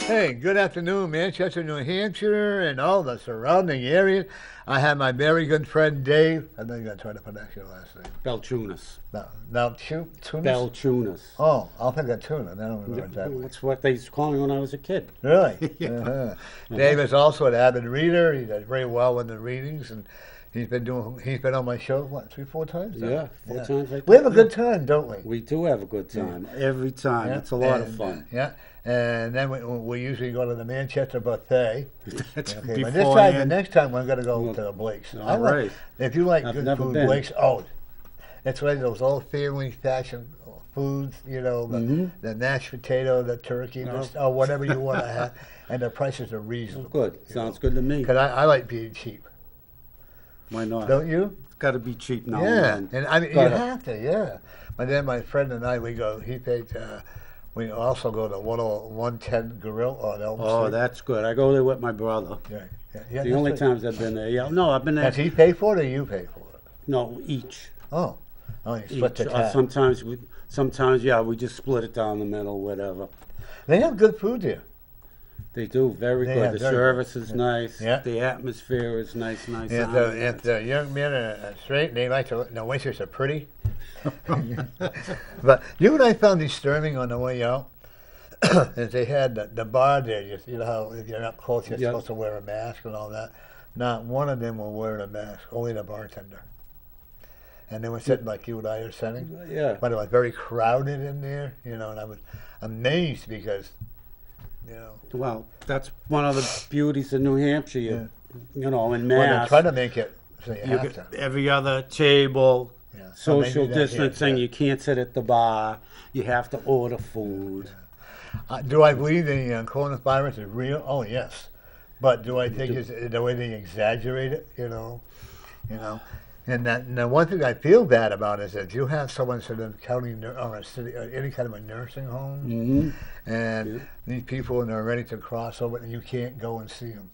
Hey, good afternoon, Manchester, New Hampshire, and all the surrounding areas. I have my very good friend Dave. I'm not going to try to pronounce your last name. Balchunas. Now, Tunis? Balchunas. Oh, I'll think of tuna. I don't remember exactly. That's what they used to call me when I was a kid. Really? Yeah. Uh-huh. Dave is also an avid reader. He does very well in the readings, and he's been on my show, what, 3-4 times now? Yeah, four times. Like We have that. a good time, don't we? We do have a good time every time. Yeah. It's a lot of And, fun. Yeah. And then we usually go to the Manchester buffet. That's Okay, but the next time we're going to go to the Blake's. All right. If you like I've good never food, been. Blake's, it's right, those old family fashion foods, the mashed potato, the turkey, whatever you want to have, and the prices are reasonable. Good. Sounds good to me. Because I like being cheap. Why not? Don't you? Got to be cheap now. Yeah, And and I mean, you Gotta- have to, yeah. But then my friend and I, he paid, we also go to 110 Grill on Elm Street. Oh, that's good. I go there with my brother. Yeah, The only times I've been there. Yeah. No, I've been there. Does he pay for it or you pay for it? No, each. Oh, you split the tab. Sometimes, yeah, we just split it down the middle, whatever. They have good food here. They do very They good. have The very service is nice. Yeah. The atmosphere is nice. If the young men are straight, they like to. The waiters are pretty. But you know what I found disturbing on the way out is they had the bar there. You know how if you're up close, you're supposed to wear a mask and all that. Not one of them were wearing a mask. Only the bartender. And they were sitting like you and I are sitting. Yeah. But it was very crowded in there, and I was amazed because, Well, that's one of the beauties of New Hampshire. In well, they Mass, try to make it so you have get to. every other table, Yeah. So maybe social that's it, distancing. yeah. You can't sit at the bar. You have to order food. Do I believe the coronavirus is real? Oh, yes. But do I think it's the way they exaggerate it? And the one thing I feel bad about is if you have someone sort of counting or a city or any kind of a nursing home, and these people and they're ready to cross over, and you can't go and see them.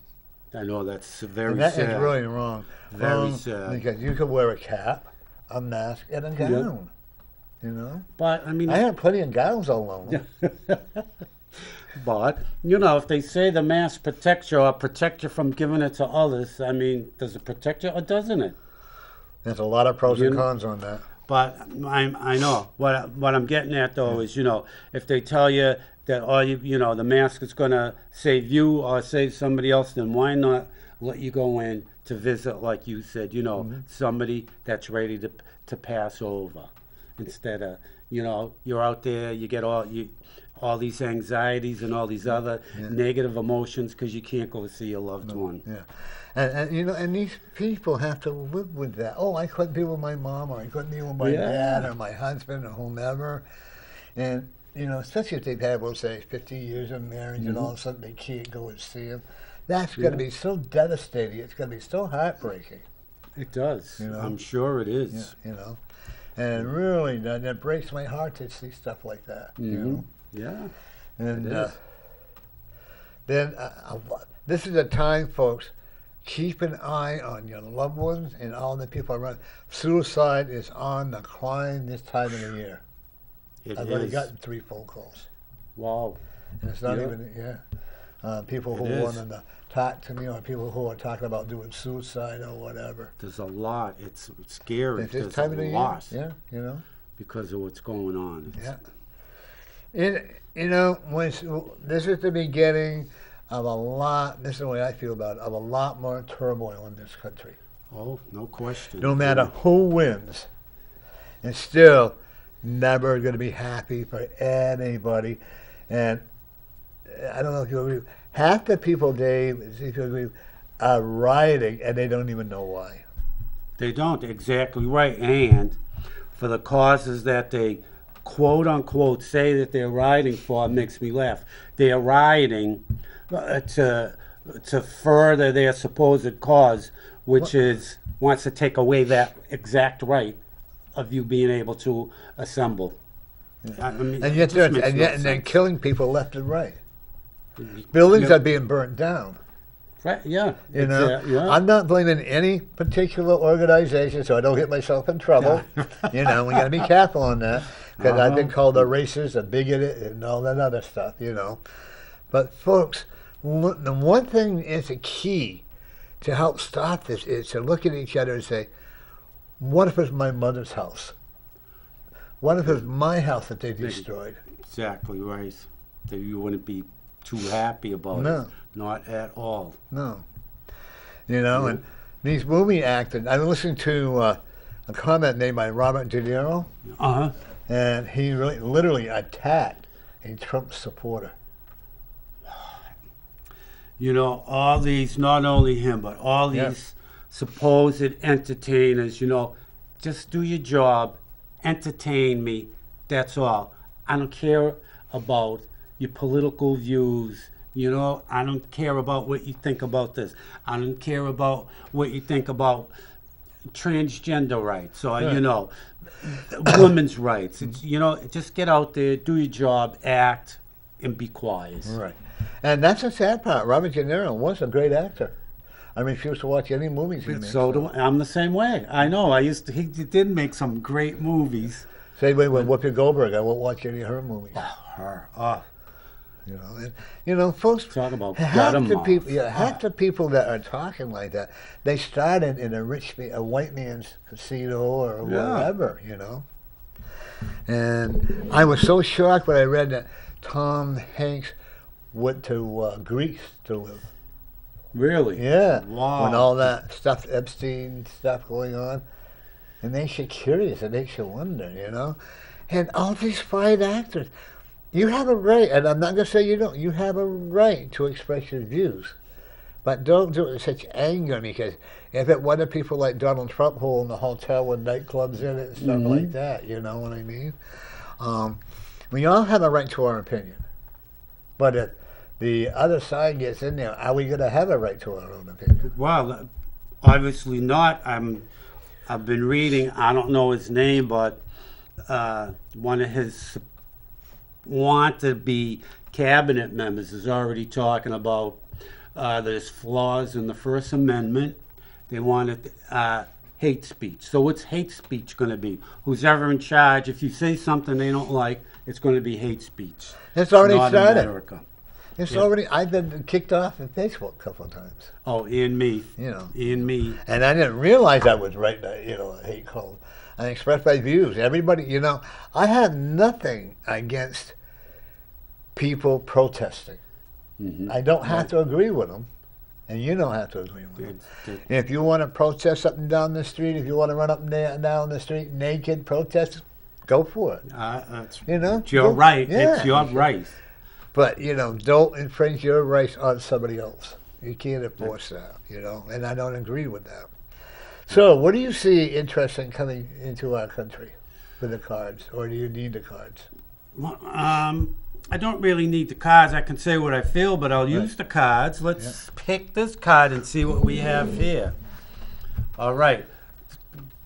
I know that's very And that sad. is really wrong. Very sad. Because you could wear a cap, a mask, and a gown. But I mean, I have plenty of gowns alone. but if they say the mask protects you or protect you from giving it to others, I mean, does it protect you or doesn't it? There's a lot of pros and cons on that. But I know what I'm getting at though is if they tell you that the mask is going to save you or save somebody else, then why not let you go in to visit, like you said, somebody that's ready to pass over, instead of you're out there, you get all these anxieties and all these other negative emotions because you can't go see your loved one. Yeah. And these people have to live with that. Oh, I couldn't be with my mom, or I couldn't be with my dad, or my husband, or whomever. And, especially if they've had, we'll say, 50 years of marriage, and all of a sudden they can't go and see them. That's going to be so devastating. It's going to be so heartbreaking. It does. I'm sure it is. And really, that breaks my heart to see stuff like that. Yeah. And then this is a time, folks. Keep an eye on your loved ones and all the people around. Suicide is on the climb this time of the year. I've already gotten 3 phone calls. Wow. And it's not even, people who wanted to talk to me, or people who are talking about doing suicide or whatever. There's a lot. It's scary. It's this There's time of the a lot. year. Yeah, Because of what's going on. This is the beginning of a lot, this is the way I feel about it, of a lot more turmoil in this country. Oh, no question. No matter who wins, it's still never going to be happy for anybody. And I don't know if you agree, half the people, Dave, if you agree, are rioting and they don't even know why. They don't, exactly right. And for the causes that they quote unquote say that they're rioting for, it makes me laugh. They are rioting to further their supposed cause, which wants to take away that exact right of you being able to assemble. I mean, And yet they're killing people left and right. Buildings are being burnt down. Right? Yeah. I'm not blaming any particular organization, so I don't get myself in trouble. We got to be careful on that, because I've been called a racist, a bigot, and all that other stuff. But folks, the one thing is a key to help stop this is to look at each other and say, what if it's my mother's house? What if it's my house that they destroyed? Exactly right. That you wouldn't be too happy about it. Not at all. No. You know, and these movie actors, I listened to a comment made by Robert De Niro, and he really, literally attacked a Trump supporter. You know, all these, not only him, but all these supposed entertainers, you know, just do your job, entertain me, that's all. I don't care about your political views, you know, I don't care about what you think about this. I don't care about what you think about transgender rights or, you know, women's rights. It's, you know, just get out there, do your job, act, and be quiet. Right. And that's the sad part. Robert De Niro was a great actor. I refuse to watch any movies he made. I'm the same way. I know. He did make some great movies. Same way with Whoopi Goldberg. I won't watch any of her movies. Her. You know, folks. Talk about half the people that are talking like that, they started in a white man's casino or whatever. You know. And I was so shocked when I read that Tom Hanks went to Greece to live. Really? Yeah. Wow. When all that stuff, Epstein stuff going on. And they should curious, and they should wonder, you know. And all these fine actors, you have a right, and I'm not going to say you don't, you have a right to express your views. But don't do it with such anger, because if it wasn't people like Donald Trump who own the hotel with nightclubs in it and stuff like that, you know what I mean? We all have a right to our opinion. But if the other side gets in there, are we going to have a right to our own opinion? Well, obviously not. I've been reading, I don't know his name, but one of his want-to-be cabinet members is already talking about there's flaws in the First Amendment. They wanted hate speech. So what's hate speech going to be? Who's ever in charge, if you say something they don't like, it's going to be hate speech. It's already not started. In America. It's already. I've been kicked off of Facebook a couple of times. Oh, and me. You know. And me. And I didn't realize I was writing a hate column. I expressed my views. Everybody, you know, I have nothing against people protesting. I don't have to agree with them, and you don't have to agree with them. If you want to protest something down the street, if you want to run up and down the street naked, protest, go for it. You know, it's your right. Yeah. It's your right. But, you know, don't infringe your rights on somebody else. You can't enforce that, you know, and I don't agree with that. So what do you see interesting coming into our country with the cards, or do you need the cards? Well, I don't really need the cards. I can say what I feel, but I'll use the cards. Let's pick this card and see what we have here. All right.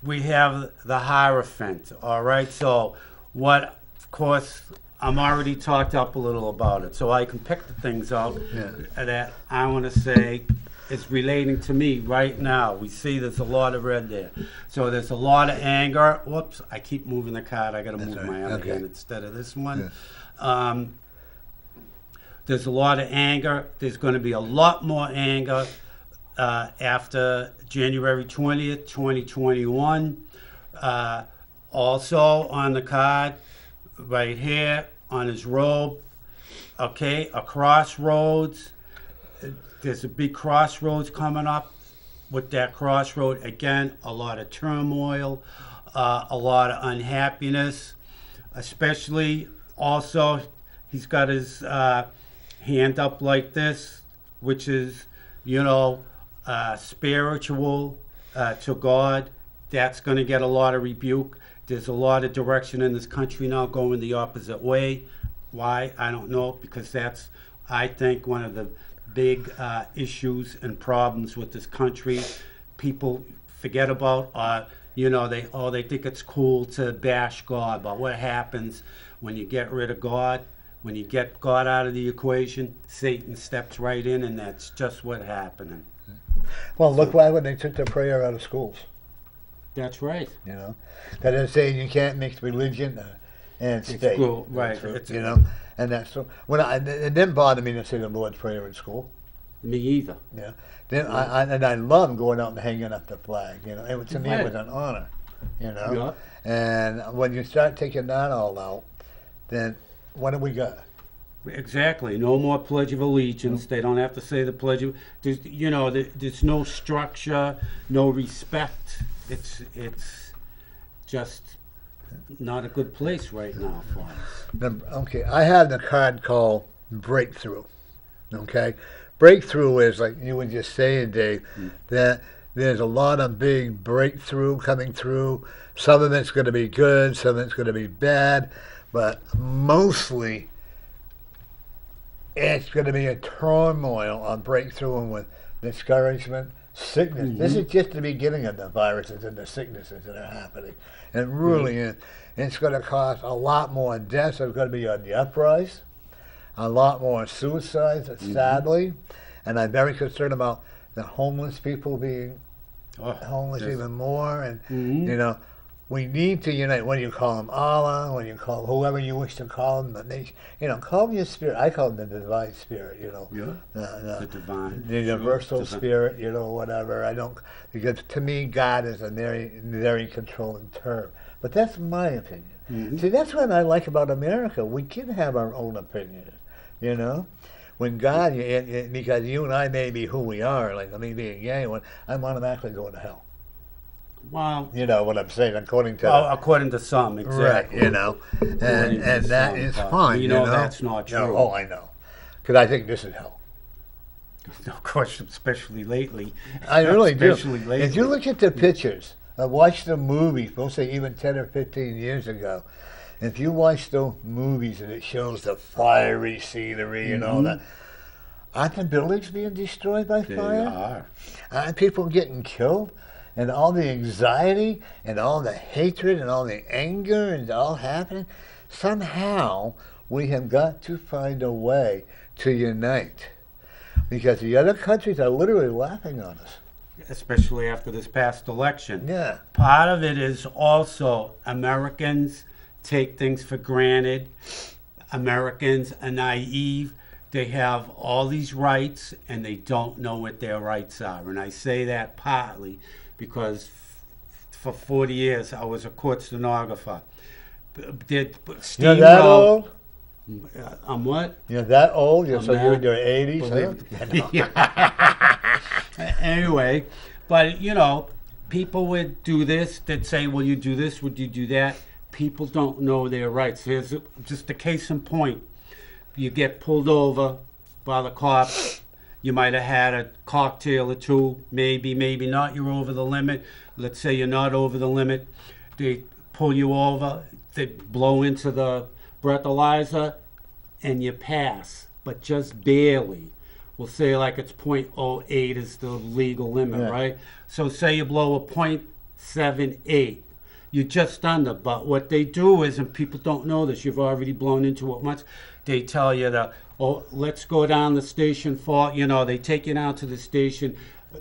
We have the Hierophant. All right. So what, of course, I'm already talked up a little about it, so I can pick the things out that I want to say is relating to me right now. We see there's a lot of red there. So there's a lot of anger. Whoops, I keep moving the card. I got to move my other hand instead of this one. Yeah. There's a lot of anger. There's going to be a lot more anger after January 20th, 2021. Also on the card, right here on his robe, okay, a crossroads. There's a big crossroads coming up. With that crossroad, again, a lot of turmoil, a lot of unhappiness, especially also he's got his hand up like this, which is, you know, spiritual to God. That's going to get a lot of rebuke. There's a lot of direction in this country now going the opposite way. Why? I don't know, because that's, I think, one of the big issues and problems with this country. People forget about, you know, they think it's cool to bash God, but what happens when you get rid of God? When you get God out of the equation, Satan steps right in, and that's just what happened. Well, look why when they took the prayer out of schools. That's right. You know, that is saying you can't mix religion, and state. Cool, right? You know, and that's so. When it didn't bother me to say the Lord's Prayer in school. Me either. Yeah. Then I love going out and hanging up the flag. You know, to me it was an honor. You know, and when you start taking that all out, then what do we got? Exactly. No more Pledge of Allegiance. They don't have to say the Pledge of. There's no structure, no respect. It's just not a good place right now for us. Okay, I have the card called Breakthrough. Okay, breakthrough is like you were just saying, Dave, that there's a lot of big breakthrough coming through. Some of it's going to be good, some of it's going to be bad, but mostly it's going to be a turmoil on breakthrough and with discouragement, sickness. Mm-hmm. This is just the beginning of the viruses and the sicknesses that are happening. And really, it's going to cause a lot more deaths. There's going to be on the uprise, a lot more suicides, sadly. And I'm very concerned about the homeless people being homeless even more. And, you know, we need to unite. When you call them Allah, when you call whoever you wish to call them, but they, you know, call them your spirit. I call them the divine spirit, you know. The divine. The universal spirit, you know, whatever. I don't, because to me, God is a very, very controlling term. But that's my opinion. See, that's what I like about America. We can have our own opinions, you know. When God, because you and I may be who we are, like me being gay, I'm automatically going to hell. Well, you know what I'm saying, according to according to some, exactly. Right, you know, and that is fine. You know that's not true. No, I know, because I think this is hell. Of course, especially lately. I really do. Lately. If you look at the pictures, watch the movies, we'll say even 10 or 15 years ago, if you watch those movies and it shows the fiery scenery and all that, aren't the buildings being destroyed by fire? They are. Aren't people getting killed? And all the anxiety and all the hatred and all the anger and all happening, somehow we have got to find a way to unite. Because the other countries are literally laughing on us. Especially after this past election. Yeah. Part of it is also Americans take things for granted. Americans are naive. They have all these rights and they don't know what their rights are. And I say that partly because for 40 years I was a court stenographer. You're that old? I'm what? You're that old? You're in your 80s? Huh? Anyway, but you know, people would do this. They'd say, "Will you do this? Would you do that?" People don't know their rights. Here's just a case in point. You get pulled over by the cops. You might have had a cocktail or two, maybe not. You're over the limit. Let's say you're not over the limit. They pull you over. They blow into the breathalyzer, and you pass, but just barely. We'll say like it's .08 is the legal limit, right? So say you blow a .78. You're just under. But what they do is, and people don't know this, you've already blown into it once, they tell you that, oh, let's go down the station for, you know, they take you down to the station,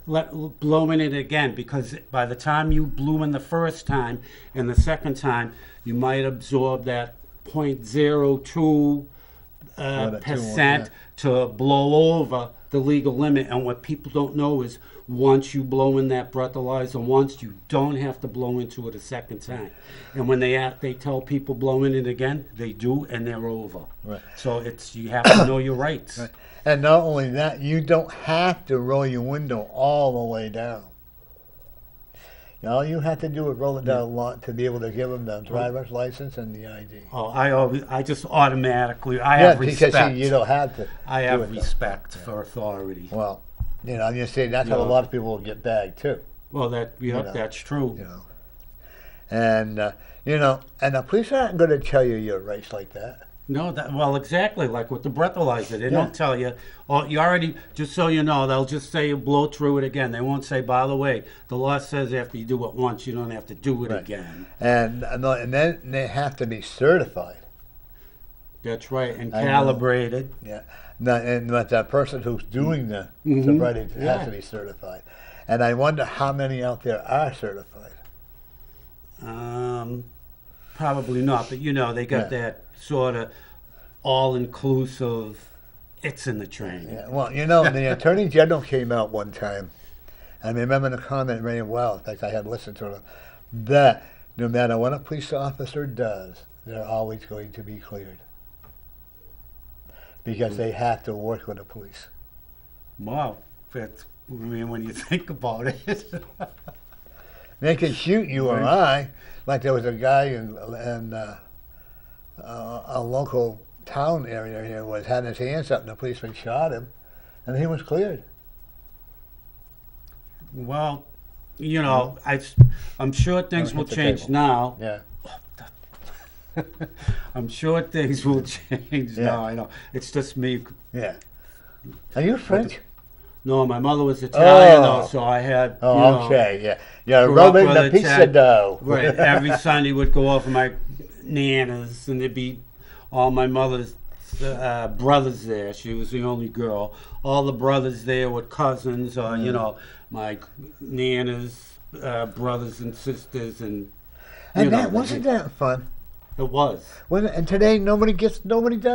blow in it again, because by the time you blew in the first time and the second time, you might absorb that 0.02 percent to blow over the legal limit. And what people don't know is once you blow in that breathalyzer once, you don't have to blow into it a second time. And when they tell people blow in it again, they do, and they're over. Right. So you have to know your rights. Right. And not only that, you don't have to roll your window all the way down. All you have to do is roll it down a lot to be able to give them the driver's license and the ID. Oh, I just automatically, I have respect. Because you don't have to. I have respect for authority. Well, you know, I'm just saying that's how a lot of people will get bagged too. Well, that's true. You know, and you know, and the police aren't going to tell you your rights like that. No, well, exactly, like with the breathalyzer. They don't tell you, oh, you already, just so you know, they'll just say you blow through it again. They won't say, by the way, the law says after you do it once, you don't have to do it again. And then they have to be certified. That's right, and calibrated. Yeah, but that person who's doing the sobriety has to be certified. And I wonder how many out there are certified. probably not, but you know, they got Yeah. that sort of all-inclusive, it's in the train. Yeah. Well, you know, the Attorney General came out one time. I remember the comment very well. In fact, I had listened to it. That no matter what a police officer does, they're always going to be cleared because they have to work with the police. Wow. That's, I mean, when you think about it. They could shoot you or I. Like there was a guy in a local town area here was had his hands up and the policeman shot him, and he was cleared. Well, you know, I'm sure things Don't will hit the change table. now. Yeah. I'm sure things will change Yeah. now. I know. It's just me. Yeah. Are you French? No, my mother was Italian, Oh. though, so I had. Oh, you know, okay. Yeah. You're grew up rubbing with the pizza Italian- dough. Right. Every Sunday would go off with my nanas, and there'd be all my mother's brothers there. She was the only girl. All the brothers there were cousins, or you know, my nanas, brothers and sisters, and And you that know, wasn't that fun. It was. And today nobody does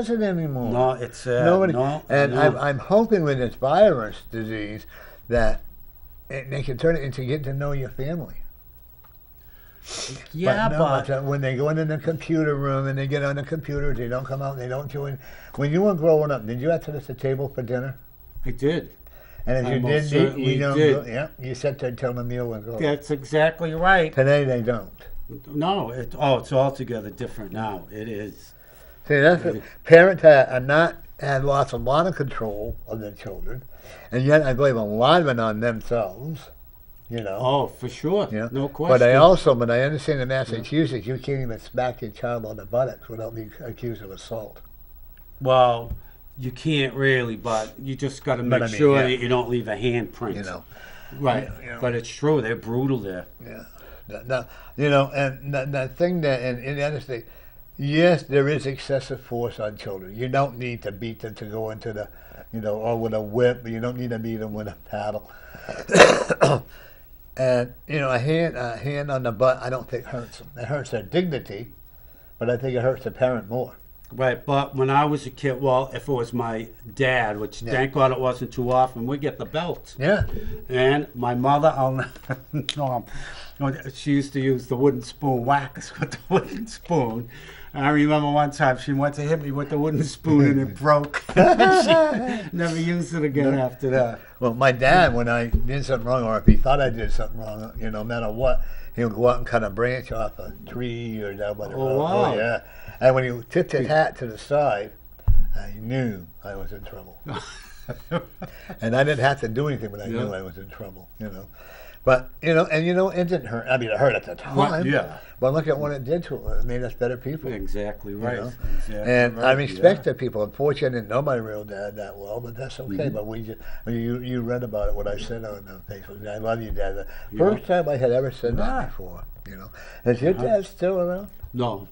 it anymore. No, it's Nobody. no. And no. I'm hoping with this virus disease that they can turn it into getting to know your family. Yeah, no, but when they go into the computer room and they get on the computer, they don't come out, they don't join. When you were growing up, did you have to sit at the table for dinner? I did. And if I you most did, certainly you don't did. go, yeah, you sat there until the meal was over. That's exactly right. Today they don't. No, it's altogether different now. It is. See, that's what, parents are not had lost a lot of control of their children, and yet I blame a lot of it on themselves. You know. Oh, for sure. Yeah. No question. But I understand in Massachusetts, you can't even smack your child on the buttocks without being accused of assault. Well, you can't really, but you just got to But make I mean, sure yeah. that you don't leave a handprint. You know. Right. You know. But it's true. They're brutal there. Yeah. No, you know, and the thing that, and the other thing, yes, there is excessive force on children. You don't need to beat them to go into the, you know, or with a whip. You don't need to beat them with a paddle. And you know, a hand on the butt, I don't think hurts them. It hurts their dignity, but I think it hurts the parent more. Right, but when I was a kid, well, if it was my dad, which thank God it wasn't too often, we get the belt. Yeah. And my mother, she used to use the wooden spoon, whack us with the wooden spoon. And I remember one time she went to hit me with the wooden spoon and it broke. She never used it again after that. Well, my dad, when I did something wrong, or if he thought I did something wrong, you know, no matter what, he would go out and cut a branch off a tree or down by the road. Wow. Oh, yeah. And when he tipped his hat to the side, I knew I was in trouble. And I didn't have to do anything, but I knew I was in trouble, you know. But, you know, and, you know, it didn't hurt. I mean, it hurt at the time. Yeah. But look at what it did to us. It made us better people. Exactly right. You know? Exactly And right. I respect the people. Unfortunately, I didn't know my real dad that well, but that's okay. But we just, you read about it, what I said on Facebook. I love you, Dad. The first time I had ever said that before, you know. Is your dad still around? No.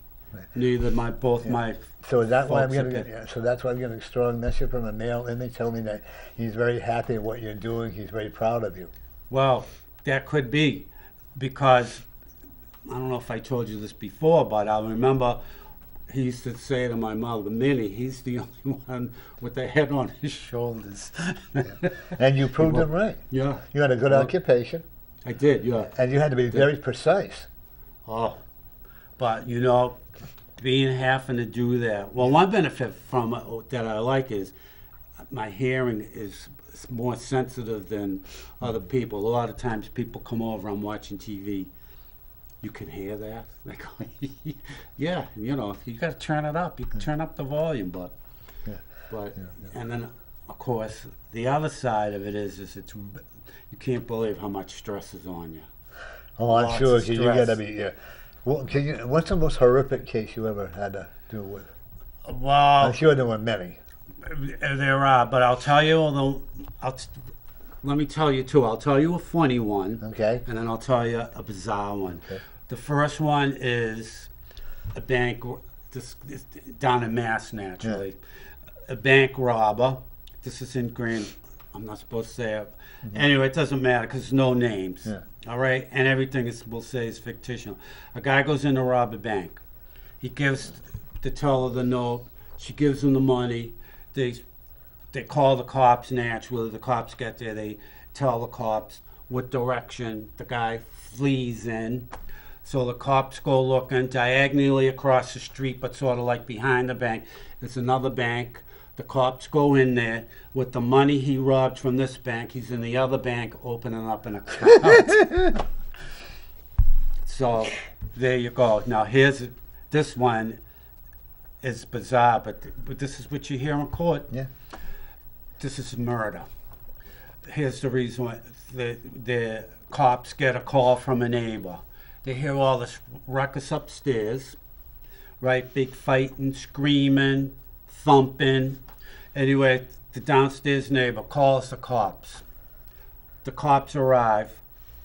Neither my my. So is that why I'm folks getting? up there. So that's why I'm getting a strong message from a male, and they tell me that he's very happy at what you're doing. He's very proud of you. Well, that could be, because I don't know if I told you this before, but I remember he used to say to my mother, Minnie, he's the only one with the head on his shoulders. And you proved him right. Yeah. You had a good occupation, I did, yeah. and you had to be very precise. Oh, but you know, having to do that. Well, one benefit from it that I like is my hearing is more sensitive than other people. A lot of times people come over, I'm watching TV, you can hear that. Like, yeah, you know, you got to turn it up. You can turn up the volume, but and then of course the other side of it is it's you can't believe how much stress is on you. Oh, I'm Lots sure of you got to stress. be. Yeah. Well, what's the most horrific case you ever had to do with? Well, I'm sure there were many. there are, but I'll tell you. Although, let me tell you two. I'll tell you a funny one, Okay. and then I'll tell you a bizarre one. Okay. The first one is a bank. This is down in Mass, naturally. A bank robber. This is in Grand. I'm not supposed to say it. Anyway, it doesn't matter because there's no names. Yeah. All right, and everything is we'll say is fictional. A guy goes in to rob a bank. He gives the teller the note. She gives him the money. They call the cops naturally. The cops get there. They tell the cops what direction the guy flees in. So the cops go looking diagonally across the street, but sort of like behind the bank. There's another bank. The cops go in there with the money he robbed from this bank. He's in the other bank opening up an account. So there you go. Now here's this one is bizarre, but this is what you hear in court. Yeah. This is murder. Here's the reason why the cops get a call from a neighbor. They hear all this ruckus upstairs, right? Big fighting, screaming, thumping. Anyway, the downstairs neighbor calls the cops. The cops arrive.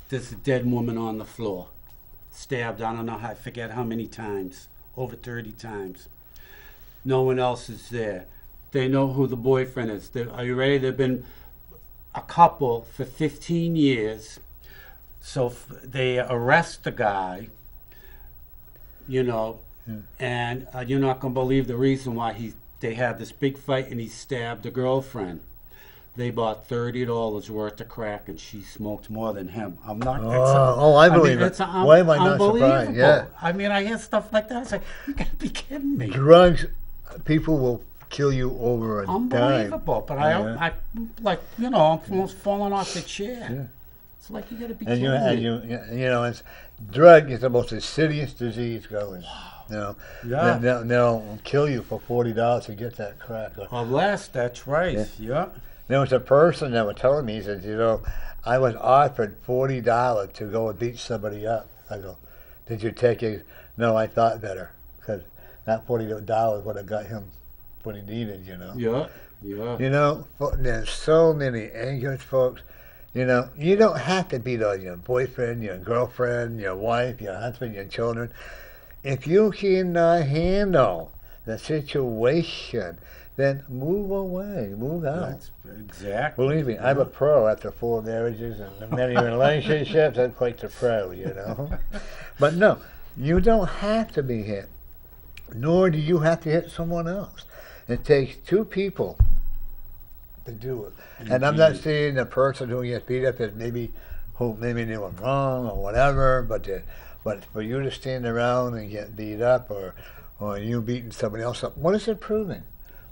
There's a dead woman on the floor, stabbed, I don't know, I forget how many times, over 30 times. No one else is there. They know who the boyfriend is. Are you ready? They've been a couple for 15 years. So they arrest the guy, you know, and you're not going to believe the reason why they had this big fight and he stabbed the girlfriend. They bought $30 worth of crack and she smoked more than him. I'm not. I believe it. Why am I not surprised? Yeah. I mean, I hear stuff like that. I was like, you got to be kidding me. Drugs, people will kill you over a dime. Unbelievable. But I like, you know, I'm almost falling off the chair. Yeah. It's like you got to be kidding me. You know, drug is the most insidious disease going. You know, Yeah. they'll kill you for $40 to get that crack. Well, that's right. Yeah. There was a person that was telling me, he said, you know, I was offered $40 to go and beat somebody up. I go, did you take it? No, I thought better, because that $40 would have got him what he needed, you know. Yeah. Yeah. You know, there's so many angels, folks. You know, you don't have to beat on your boyfriend, your girlfriend, your wife, your husband, your children. If you cannot handle the situation, then move away, move out. That's exactly. Believe me, I'm a pro after 4 marriages and many relationships. I'm quite the pro, you know. But no, you don't have to be hit, nor do you have to hit someone else. It takes 2 people to do it. Indeed. And I'm not saying the person who gets beat up is maybe they were wrong or whatever, but for you to stand around and get beat up or you beating somebody else up, what is it proving?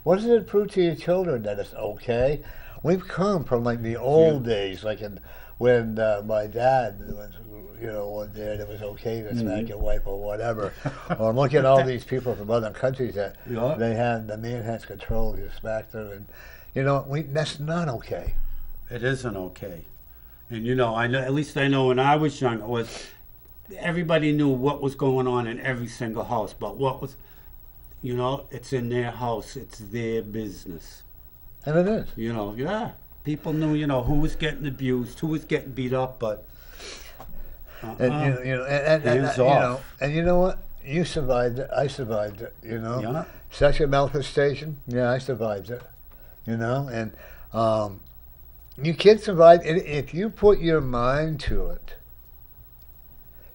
What does it prove to your children that it's okay? We've come from like the old days, like when my dad was, you know, was there, it was okay to smack your wife or whatever. Or look at all these people from other countries that the man has control, he smacked her, and you know, that's not okay. It isn't okay. And you know, at least I know when I was young, everybody knew what was going on in every single house, but what was, you know, it's in their house, it's their business. And it is. You know, yeah. People knew, you know, who was getting abused, who was getting beat up, but and you know, and you know what? You survived it. I survived it. You know, Yeah. Sexual manifestation. Yeah, I survived it. You know, and you can survive it if you put your mind to it.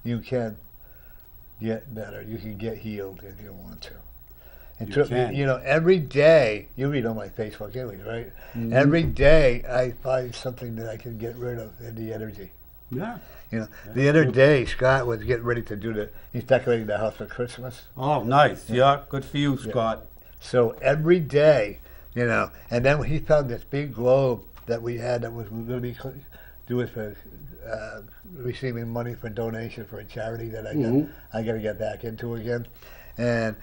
You can get better. You can get healed if you want to. And you know, every day, you read on my Facebook anyways, right? Mm-hmm. Every day I find something that I can get rid of in the energy. Yeah. You know, the other day, Scott was getting ready to do he's decorating the house for Christmas. Oh, nice. Yeah, good for you, Scott. Yeah. So every day, you know, and then he found this big globe that we had that was going to be doing for receiving money for donation for a charity that I got to get back into again. And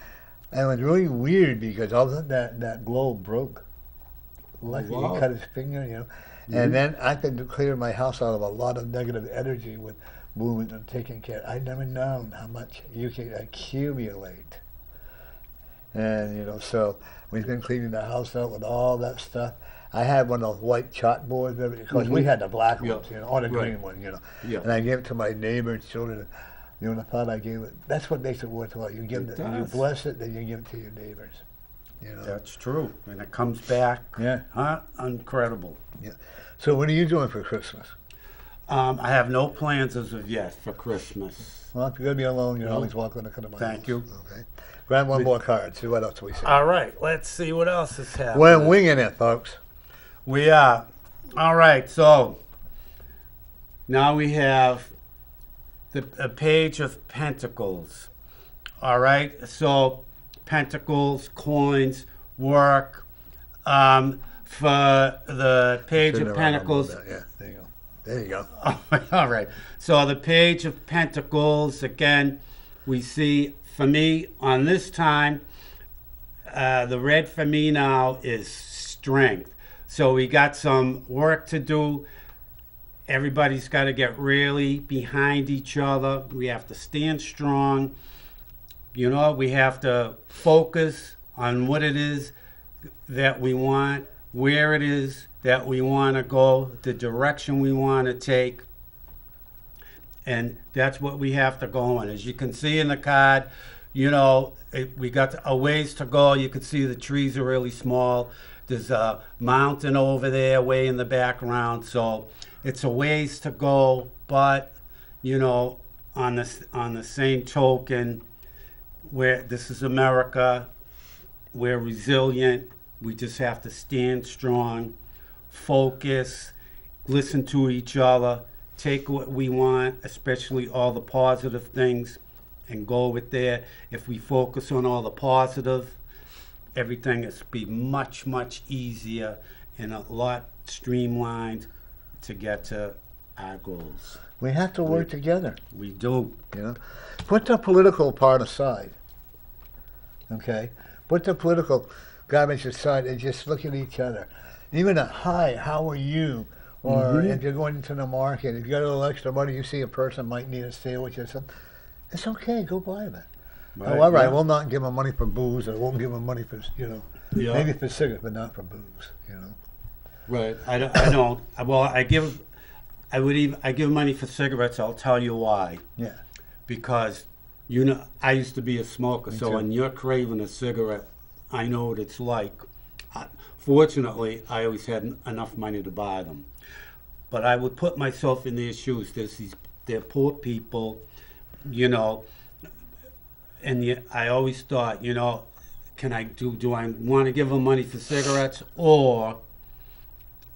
it was really weird because all of that globe broke. Like he cut his finger, you know. And then I could clear my house out of a lot of negative energy with moving and taking care. I'd never known how much you can accumulate. And, you know, so we've been cleaning the house out with all that stuff. I had one of those white chalkboards, because we had the black ones, you know, or the green one, you know. Yeah. And I gave it to my neighbor's children. You know, the thought I gave it, that's what makes it worthwhile. You give it, you bless it, then you give it to your neighbors. You know? That's true. And it comes back. Yeah. Incredible. Yeah. So what are you doing for Christmas? I have no plans as of yet for Christmas. Well, if you're going to be alone, you're always welcome to come to my house. Thank you. Okay. Grab one more card. See what else we see. All right, let's see what else is happening. We're winging it, folks. We are. All right, so now we have a page of pentacles. All right, so pentacles, coins, work. For the page of pentacles. Yeah, there you go. There you go. All right. So the page of pentacles, again, we see for me on this time, the red for me now is strength. So we got some work to do. Everybody's got to get really behind each other. We have to stand strong. You know, we have to focus on what it is that we want, where it is that we want to go, the direction we want to take. And that's what we have to go on. As you can see in the card, you know, we got a ways to go. You can see the trees are really small. There's a mountain over there way in the background. So it's a ways to go. But, you know, on the same token, where this is America, we're resilient. We just have to stand strong, focus, listen to each other, take what we want, especially all the positive things, and go with there. If we focus on all the positive, everything is be much, much easier and a lot streamlined to get to our goals. We have to work together. We do. You know, put the political part aside. Okay, put the political garbage aside and just look at each other. Even a hi, how are you? Or if you're going into the market, if you got a little extra money, you see a person might need a sandwich or something, it's okay, go buy that. Right, oh, all right, yeah. we'll not give them money for booze, or won't give them money for, you know, Yeah. maybe for cigarettes, but not for booze, you know. Right. I don't. Well, I give money for cigarettes. I'll tell you why. Yeah. Because, you know, I used to be a smoker, Me so too. when you're craving a cigarette, I know what it's like. Fortunately, I always had enough money to buy them. But I would put myself in their shoes. They're poor people, you know, and I always thought, you know, do I want to give them money for cigarettes, or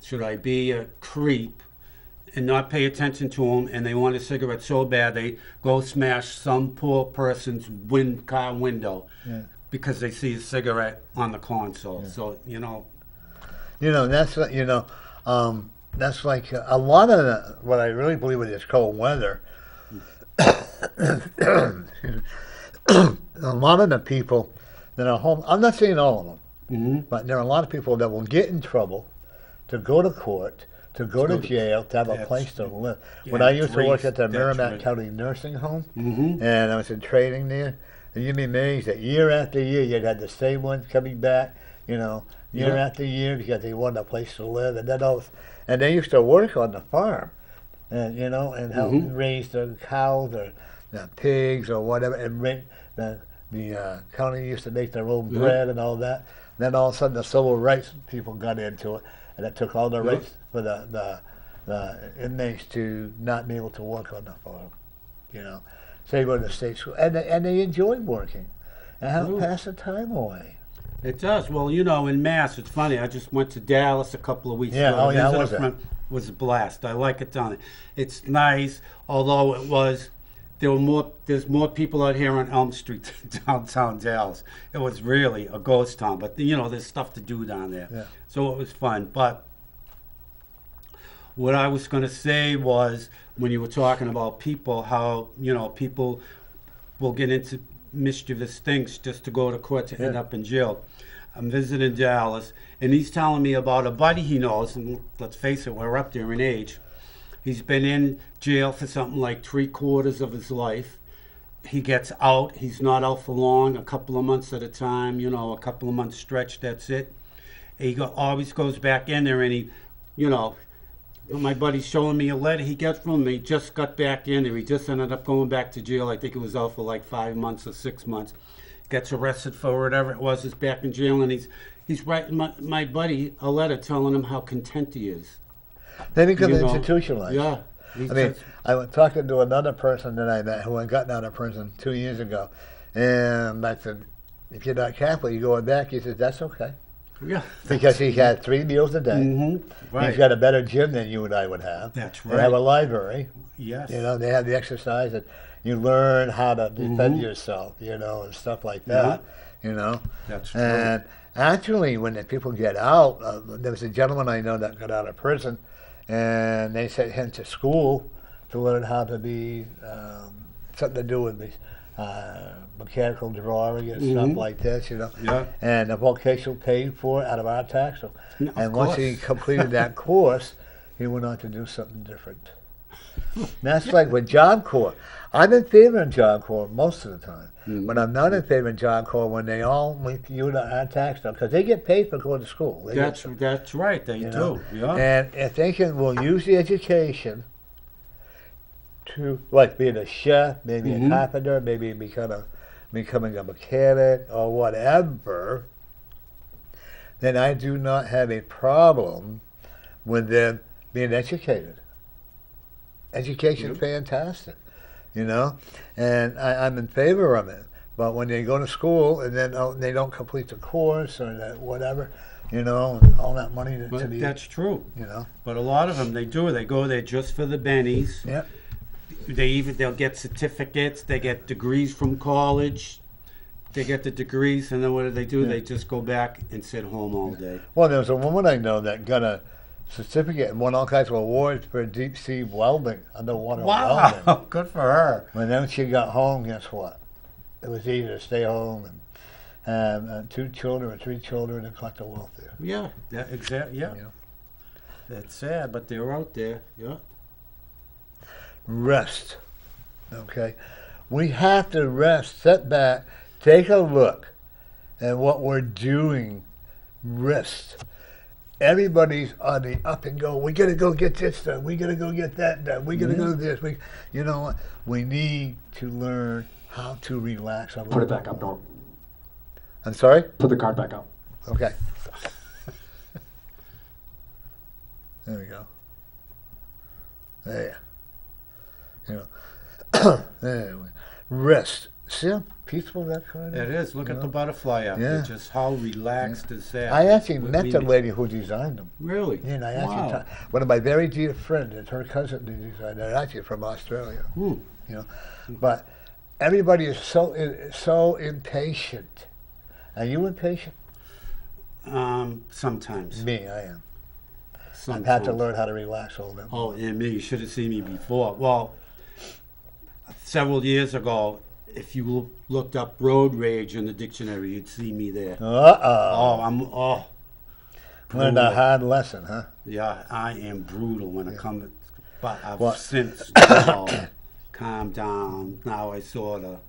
should I be a creep and not pay attention to them, and they want a cigarette so bad they go smash some poor person's car window because they see a cigarette on the console. Yeah. So, you know. You know, that's like a lot of what I really believe with this cold weather. A lot of the people that are home, I'm not saying all of them, but there are a lot of people that will get in trouble to go to court, to go to jail, to have a place to live. Yeah, when I used to work at the Merrimack County Nursing Home, and I was in training there, and you'd be amazed that year after year you'd have the same ones coming back, you know, year after year because they wanted a place to live, and then and they used to work on the farm, and you know, and help raise the cows or the pigs or whatever, and the county used to make their own bread and all that. Then all of a sudden the civil rights people got into it, and it took all the rights for the inmates to not be able to work on the farm, you know. So they go to the state school, and they enjoyed working, and how to pass the time away. It does. Well, you know, in Mass, it's funny. I just went to Dallas a couple of weeks ago. Oh yeah, how was it? Was a blast. I like it down there. It's nice, although there's more people out here on Elm Street than downtown Dallas. It was really a ghost town, but you know, there's stuff to do down there. Yeah. So it was fun. But what I was going to say was, when you were talking about people, how, you know, people will get into mischievous things just to go to court to end up in jail. I'm visiting Dallas, and he's telling me about a buddy he knows, and let's face it, we're up there in age. He's been in jail for something like 3/4 of his life. He gets out. He's not out for long, a couple of months at a time, you know, a couple of months stretch, that's it. He always goes back in there, and he, you know, my buddy's showing me a letter he got from me. He just got back in there. He just ended up going back to jail. I think it was out for like 5 months or 6 months. Gets arrested for whatever it was. Is back in jail, and he's writing my buddy a letter telling him how content he is. They become institutionalized. Yeah. He I mean, just- I was talking to another person that I met who had gotten out of prison 2 years ago, and I said, if you're not careful, you're going back. He said, that's okay. yeah. Because he had 3 meals a day. Right. He's got a better gym than you and I would have. That's They have a right. library. Yes. You know, they have the exercise, and you learn how to defend yourself, you know, and stuff like that. You know, That's true. and actually, when the people get out, there was a gentleman I know that got out of prison, and they sent him to school to learn how to be something to do with these mechanical drawing and stuff like this, you know. Yeah. And the vocational paid for it out of our tax. So, Yeah, of and once he course. completed that course, he went on to do something different. And that's like with Job Corps. I'm in favor of Job Corps most of the time, but I'm not in favor of Job Corps when they all make you our tax stuff because they get paid for going to school. They get That's right. They you do. know? Yeah. And if they will use the education to, like, being a chef, maybe a carpenter, maybe becoming a mechanic or whatever, then I do not have a problem with them being educated. Education's fantastic, you know, and I'm in favor of it. But when they go to school and then they don't complete the course or that whatever, you know, and all that money to But be, that's true. you know. But a lot of them, they do. They go there just for the bennies. Yeah. They'll get certificates. They get degrees from college. They get the degrees, and then what do? Yeah. They just go back and sit home all day. Well, there was a woman I know that got a certificate and won all kinds of awards for deep sea welding, underwater welding. Wow, good for her. When then she got home, guess what? It was easy to stay home and have 2 children or 3 children and collect the welfare. Yeah, exactly. Yeah, You know. that's sad, but they're out there. Yeah. Rest. Okay? We have to rest, sit back, take a look at what we're doing. Rest. Everybody's on the up and go. We gotta go get this done. We gotta go get that done. We gotta go do this. You know what? We need to learn how to relax. Put it back up, Norm. I'm sorry? Put the card back up. Okay. There we go. There. You know. Anyway. Rest. See how peaceful that card is? It is. Look You at the know? butterfly up Yeah. there. Just how relaxed is that? I actually We- met we- the lady who designed them. Really? Yeah, and I actually Wow. one of my very dear friends, it's her cousin who designed it. They're actually from Australia. You know, but everybody is so impatient. Are you impatient? Sometimes. Me, I am. Sometimes. I've had to learn how to relax all that. Oh, and me, you should have seen me before. Well, several years ago, if you looked up road rage in the dictionary, you'd see me there. Uh-oh. Oh, Learned a hard lesson, huh? yeah, I am brutal when it comes. But I've Well- since calmed down. Now I sort of.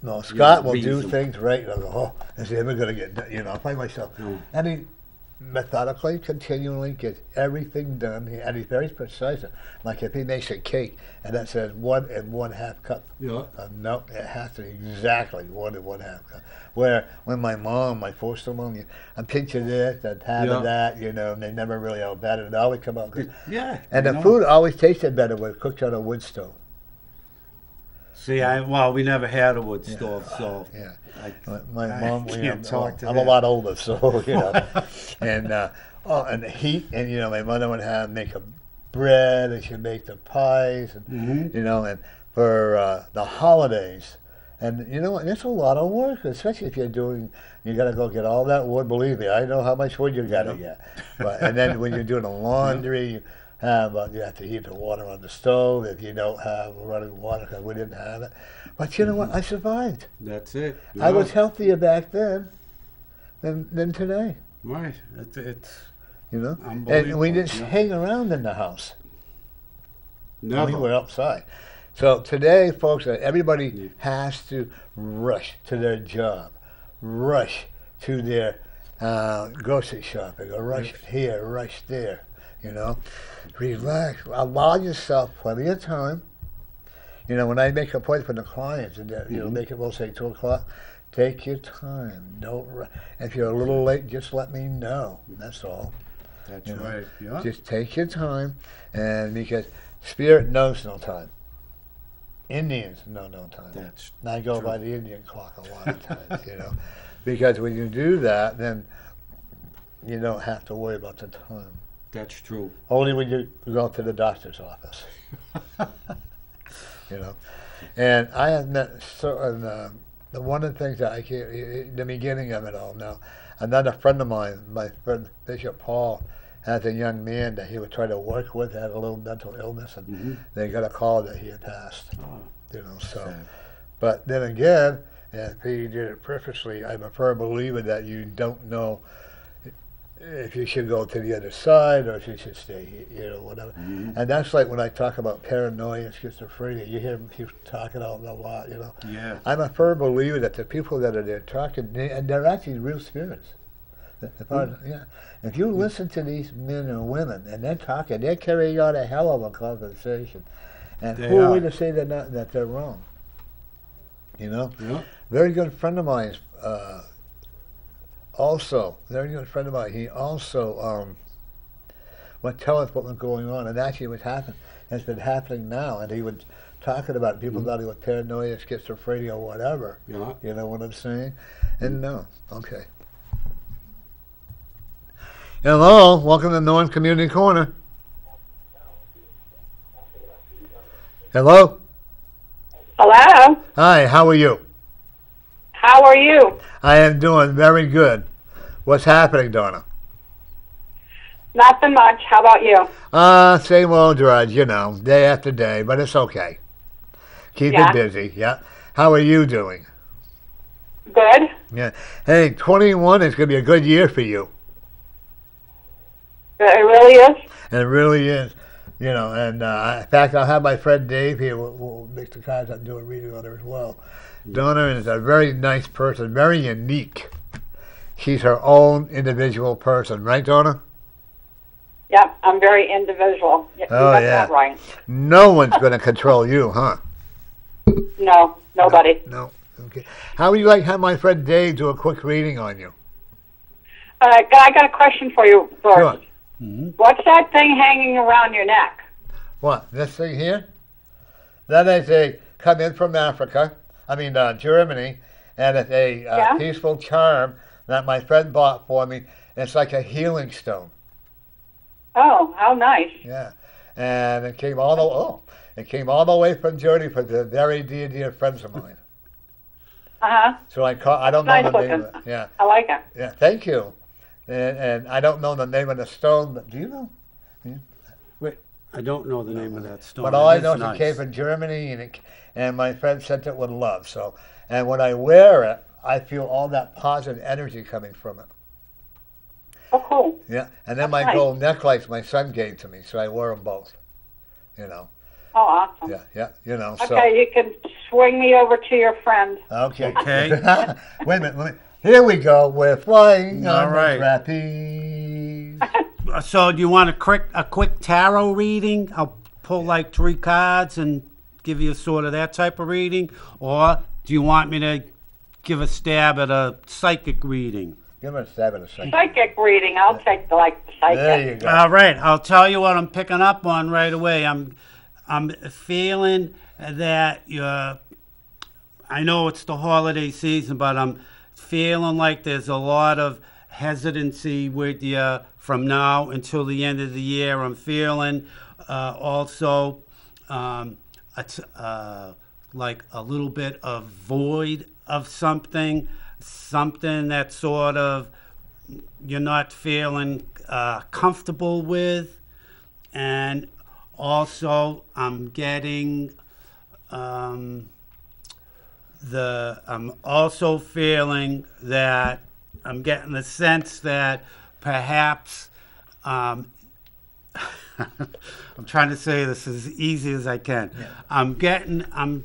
No, Scott will do reason. things right. And I'll go, oh, is he ever going to get done? You know, I find myself. No. And he methodically, continually gets everything done. And he's very precise. Like if he makes a cake and that says 1 1/2 cup. Yeah. No, it has to be exactly 1 1/2 cup. Where when my foster mom, I'm pinching this and having Yeah. that, you know, and they never really are better. It always come out good. Yeah. And you the know. food always tasted better when it cooked on a wood stove. See, we never had a wood stove, so Yeah. I, My I mom, can't talk to I'm that. a lot older, so you know, and and the heat, and you know, my mother would make a bread, and she'd make the pies, and you know, and for the holidays, and you know, and it's a lot of work, especially if you got to go get all that wood. Believe me, I know how much wood you got to get, but and then when you're doing the laundry. You have to heat the water on the stove if you don't have running water, because we didn't have it. But you know what? I survived. That's it. I was Yeah. healthier back then than today, Right. It's you know. And Unbelievable, we didn't yeah. hang around in the house. never. We were outside. So today, folks, everybody has to rush to their job, rush to their grocery shopping, or rush here, rush there. You know, relax. Allow yourself plenty of time. You know, when I make appointments with the clients, and you know, make it, we'll say 2 o'clock. Take your time. Don't. If you're a little late, just let me know. That's all. That's You know, right. Yeah. Just take your time, and because Spirit knows no time. Indians know no time. That's And I go true. by the Indian clock a lot of times, because when you do that, then you don't have to worry about the time. That's true. Only when you go to the doctor's office, you know. And I have met certain, one of the things that I can't, the beginning of it all now, another friend of mine, my friend Bishop Paul, has a young man that he would try to work with, had a little mental illness, and they got a call that he had passed, Oh, so. sad. But then again, if he did it purposely, I'm a firm believer that you don't know if you should go to the other side or if you should stay here, whatever. And that's like when I talk about paranoia and schizophrenia, you hear people talking out a lot, Yeah. I'm a firm believer that the people that are there talking, and they're actually real spirits. If you listen to these men and women, and they're talking, they're carrying on a hell of a conversation. And They who are we are. to say that they're wrong? Yeah. Very good friend of mine, very good friend of mine, he also would tell us what was going on, and actually what happened has been happening now, and he would talking about people thought he was paranoia, schizophrenia, or whatever. Yeah. You know what I'm saying? And no, okay. Hello, welcome to North Community Corner. Hello? Hello. Hi, how are you? How are you? I am doing very good. What's happening, Donna? Nothing much. How about you? Same old drudge, day after day, but it's okay. Keep Yeah. it busy, yeah. How are you doing? Good. Yeah. Hey, 21 is going to be a good year for you. It really is. It really is. And in fact, I'll have my friend Dave here. We'll mix the cards up and do a reading on her as well. Donna is a very nice person, very unique. She's her own individual person, right, Donna? Yep. I'm very individual. You Oh, got yeah. that right. No one's going to control you, huh? No. Nobody. No. Okay. How would you like to have my friend Dave do a quick reading on you? I got a question for you first. Sure. What's that thing hanging around your neck? What, this thing here? That is a come in from Africa, Germany, and it's a Yeah? peaceful charm that my friend bought for me. It's like a healing stone. Oh, how nice. Yeah, and it came all the way from Germany for the very dear friends of mine. So I don't know Nice the name looking. of it. Yeah, I like it. yeah. Thank you. And I don't know the name of the stone, but do you know? Wait, I don't know the name of that stone. But all I It know is is nice. it came from Germany, and my friend sent it with love. So, and when I wear it, I feel all that positive energy coming from it. Oh, cool. Yeah, and then my That's nice. gold necklace my son gave to me, so I wear them both. Oh, awesome. Yeah. Okay, you can swing me over to your friend. Okay. Okay. Wait a minute. Here we go. We're flying All on right. the trapeze. So do you want a quick tarot reading? I'll pull like 3 cards and give you sort of that type of reading, or do you want me to give a stab at a psychic reading? Give me a stab in a second. Psychic reading. I'll take the psychic. There you go. All right, I'll tell you what I'm picking up on right away. I'm feeling that you're. I know it's the holiday season, but I'm feeling like there's a lot of hesitancy with you from now until the end of the year. I'm feeling also like a little bit of void of something that sort of you're not feeling comfortable with. And also I'm getting I'm also feeling that I'm getting the sense that perhaps I'm trying to say this as easy as I can. Yeah. I'm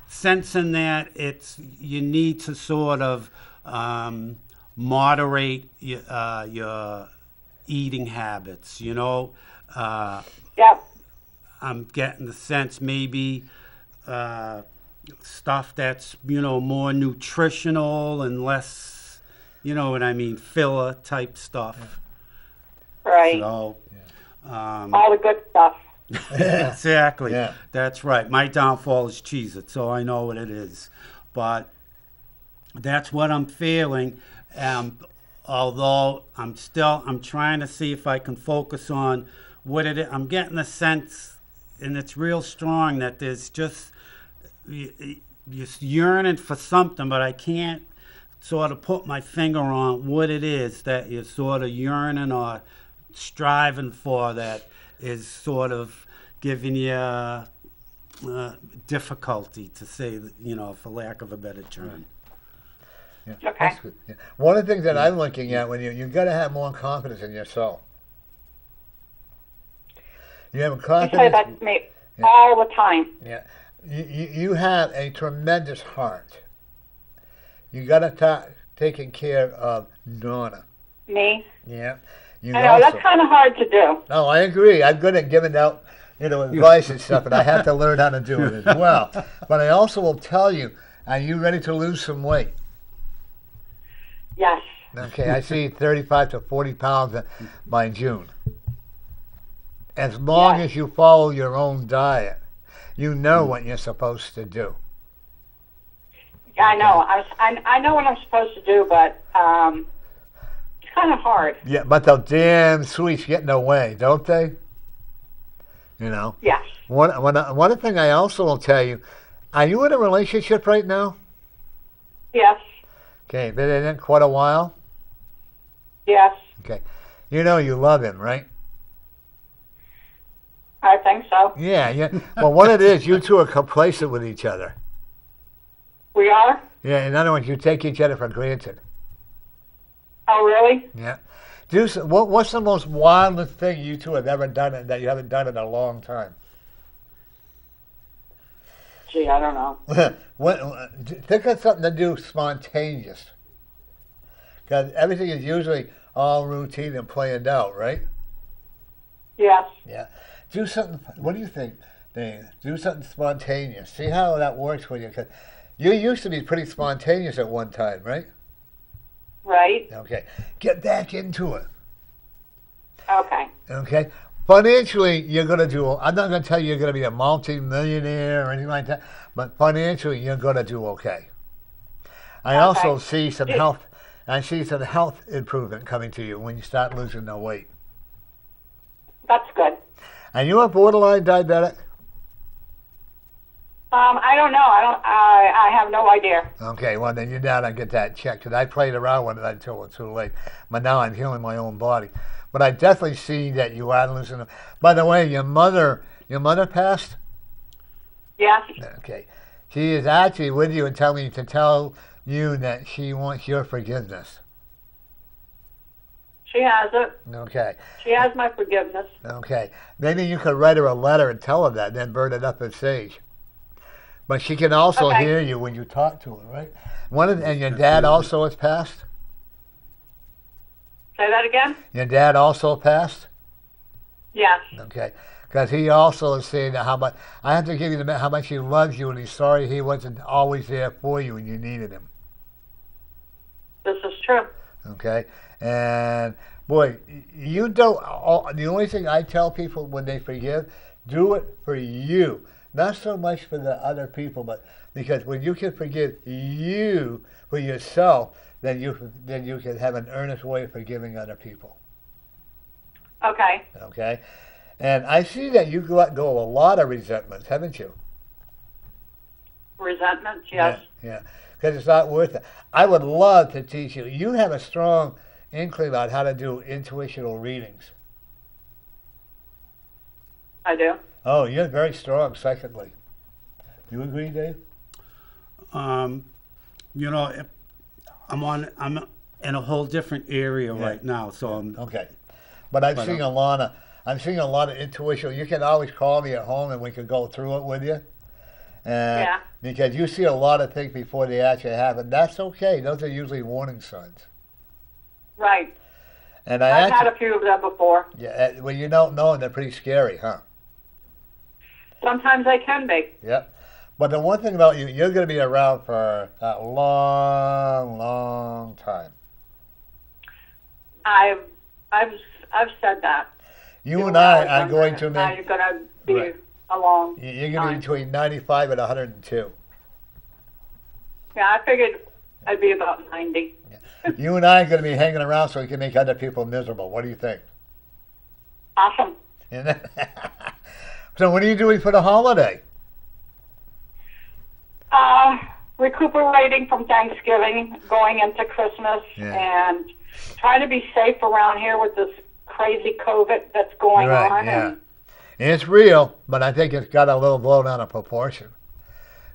sensing that you need to sort of moderate your eating habits. Yep. I'm getting the sense maybe stuff that's more nutritional and less, filler type stuff. Right. So, All the good stuff. Exactly. Yeah. That's right. My downfall is Cheez-It, so I know what it is. But that's what I'm feeling. Um, Although I'm trying to see if I can focus on what it is. I'm getting a sense, and it's real strong, that there's just you're yearning for something, but I can't sort of put my finger on what it is that you're sort of yearning or striving for that is sort of giving you difficulty, to say, for lack of a better term. Yeah, Okay. that's good. Yeah. One of the things that I'm looking at when you got to have more confidence in yourself. You have a You say confidence. that to me Yeah. all the time. Yeah, you have a tremendous heart. You got to start taking care of Donna. Me? Yeah, you I know, also. that's kind of hard to do. No, I agree. I'm good at giving out, advice and stuff, but I have to learn how to do it as well. But I also will tell you, are you ready to lose some weight? Yes. Okay, I see 35 to 40 pounds by June. As long Yes. as you follow your own diet, you know what you're supposed to do. Yeah, I know. I know what I'm supposed to do, but it's kind of hard. Yeah, but the damn sweets get in the way, don't they? Yes. One thing I also will tell you, are you in a relationship right now? Yes. Okay, been in it quite a while? Yes. Okay. You know you love him, right? I think so. Yeah, yeah. Well, what it is, you two are complacent with each other. We are? Yeah, in other words, you take each other for granted. Oh, really? Yeah. What's the most wildest thing you two have ever done and that you haven't done in a long time? Gee, I don't know. Think of something to do spontaneous. Because everything is usually all routine and planned out, right? Yes. Yeah. Do something. What do you think, Dane? Do something spontaneous. See how that works for you. Because you used to be pretty spontaneous at one time, right? Right. Okay. Get back into it. Okay. Okay. Financially, you're going to do. I'm not going to tell you you're going to be a multi-millionaire or anything like that, but financially, you're going to do okay. I also see some health. I see some health improvement coming to you when you start losing the weight. That's good. Are you a borderline diabetic? I don't know. I have no idea. Okay, well then you're down to get that checked. Cause I played around with it until it was too late. But now I'm healing my own body. But I definitely see that you are losing. By the way, your mother passed? Yes. Okay. She is actually with you and telling you to tell you that she wants your forgiveness. She has it. Okay. She has my forgiveness. Okay. Maybe you could write her a letter and tell her that, then burn it up in sage. But she can also hear you when you talk to her, right? And your dad also has passed? Say that again? Your dad also passed? Yes. Okay. Because he also is saying how much, I have to give you how much he loves you and he's sorry he wasn't always there for you when you needed him. This is true. Okay? And, boy, you don't, the only thing I tell people when they forgive, do it for you. Not so much for the other people, but because when you can forgive you for yourself, then you can have an earnest way of forgiving other people. Okay. Okay? And I see that you let go of a lot of resentments, haven't you? Resentments, yes. Yeah. Because it's not worth it. I would love to teach you. You have a strong inkling about how to do intuitional readings. I do. Oh, you're very strong psychically. You agree, Dave? You know, I'm in a whole different area right now, so I'm okay. But I'm seeing a lot of intuition. You can always call me at home and we can go through it with you. Yeah. Because you see a lot of things before they actually happen. That's okay. Those are usually warning signs. Right. And I've had a few of them before. Yeah. Well, you don't know, and they're pretty scary, huh? Sometimes they can be. Yep. But the one thing about you, you're going to be around for a long, long time. I've said that. You and I are going to now make. you're gonna be Right. a long You're going to be time. between 95 and 102. Yeah, I figured I'd be about 90. You and I are going to be hanging around so we can make other people miserable. What do you think? Awesome. So what are you doing for the holiday? Recuperating from Thanksgiving, going into Christmas, and trying to be safe around here with this crazy COVID that's going on. Yeah. And, It's real, but I think it's got a little blown out of proportion.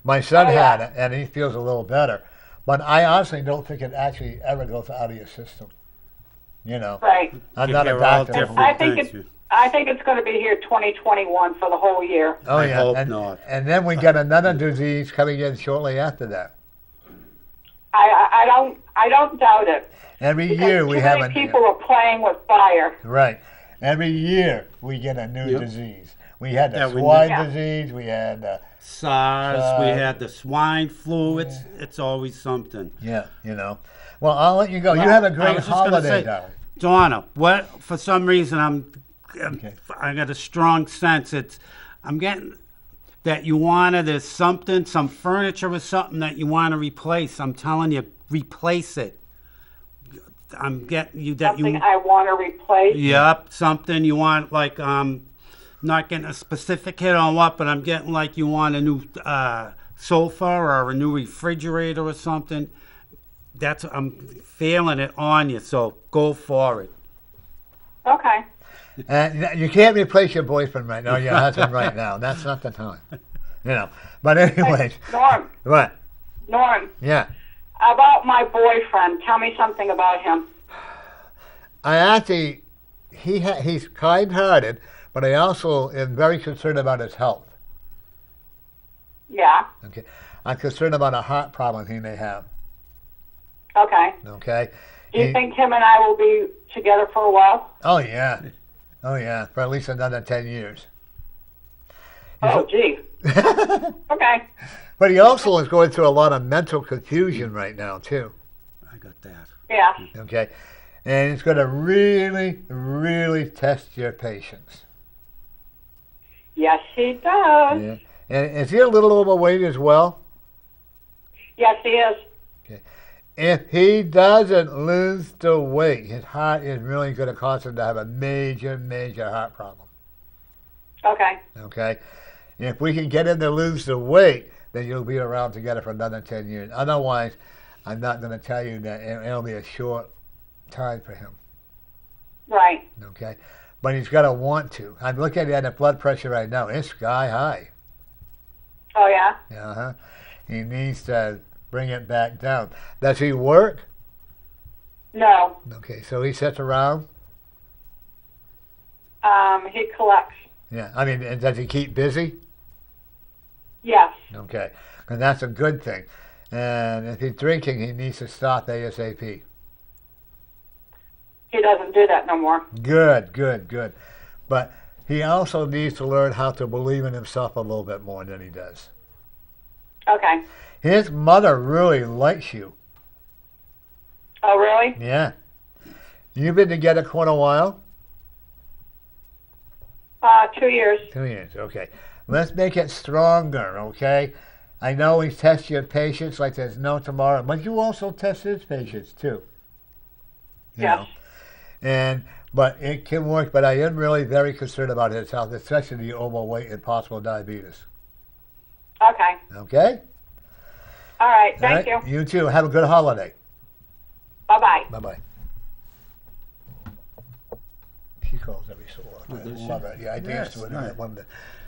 My son had it, and he feels a little better. But I honestly don't think it actually ever goes out of your system. You know, right. I'm not a They're all doctor. different I think things. I think it's going to be here 2021 for the whole year. Oh I yeah, hope and, not. and then we got another disease coming in shortly after that. I don't doubt it. Every Because year we too have many people are playing with fire. right. Every year we get a new disease. We had the Yeah, we swine knew- disease. We had SARS, we had the swine flu. It's always something. yeah, you know. Well, I'll let you go. You have a I great was just gonna holiday, say, darling. Donna, what for some reason Okay. I got a strong sense I'm getting that you wanted there's something, some furniture or something that you want to replace. I'm telling you, replace it. I'm getting you that Something you I want to replace. Yep, something you want like not getting a specific hit on what, but I'm getting like you want a new sofa or a new refrigerator or something. I'm feeling it on you, so go for it. Okay. You can't replace your boyfriend right now, your husband right now. That's not the time. You know. But anyways, Norm, what? yeah. About my boyfriend, tell me something about him. I actually, he's kind-hearted, but I also am very concerned about his health. Yeah. Okay, I'm concerned about a heart problem he may have. Okay. Okay. Do you think him and I will be together for a while? Oh yeah, for at least another 10 years. Oh, gee. Okay. But he also is going through a lot of mental confusion right now too. I got that. Yeah. Okay, and it's going to really, really test your patience. Yes, he does. Yeah. And is he a little overweight as well? Yes, he is. If he doesn't lose the weight, his heart is really going to cause him to have a major, major heart problem. Okay. Okay? If we can get him to lose the weight, then you'll be around together for another 10 years. Otherwise, I'm not going to tell you that it'll be a short time for him. Right. Okay? But he's got to want to. I'm looking at the blood pressure right now. It's sky high. Oh, yeah? Uh-huh. He needs to bring it back down. Does he work? No. Okay, so he sits around? He collects. Yeah, I mean, and does he keep busy? Yes. Okay, and that's a good thing. And if he's drinking, he needs to stop ASAP. He doesn't do that no more. Good, good, good. But he also needs to learn how to believe in himself a little bit more than he does. Okay. His mother really likes you. Oh, really? Yeah. You've been together quite a while? 2 years. 2 years, okay. Let's make it stronger, okay? I know he's tested your patience like there's no tomorrow, but you also test his patience too. You Yes. know? But it can work, but I am really very concerned about his health, especially the overweight and possible diabetes. Okay. Okay? All right. All Thank right? you. You too. Have a good holiday. Bye-bye. Bye-bye. She calls every so often. Oh, does I she? love it. Yeah, I danced Yes, with her. nice.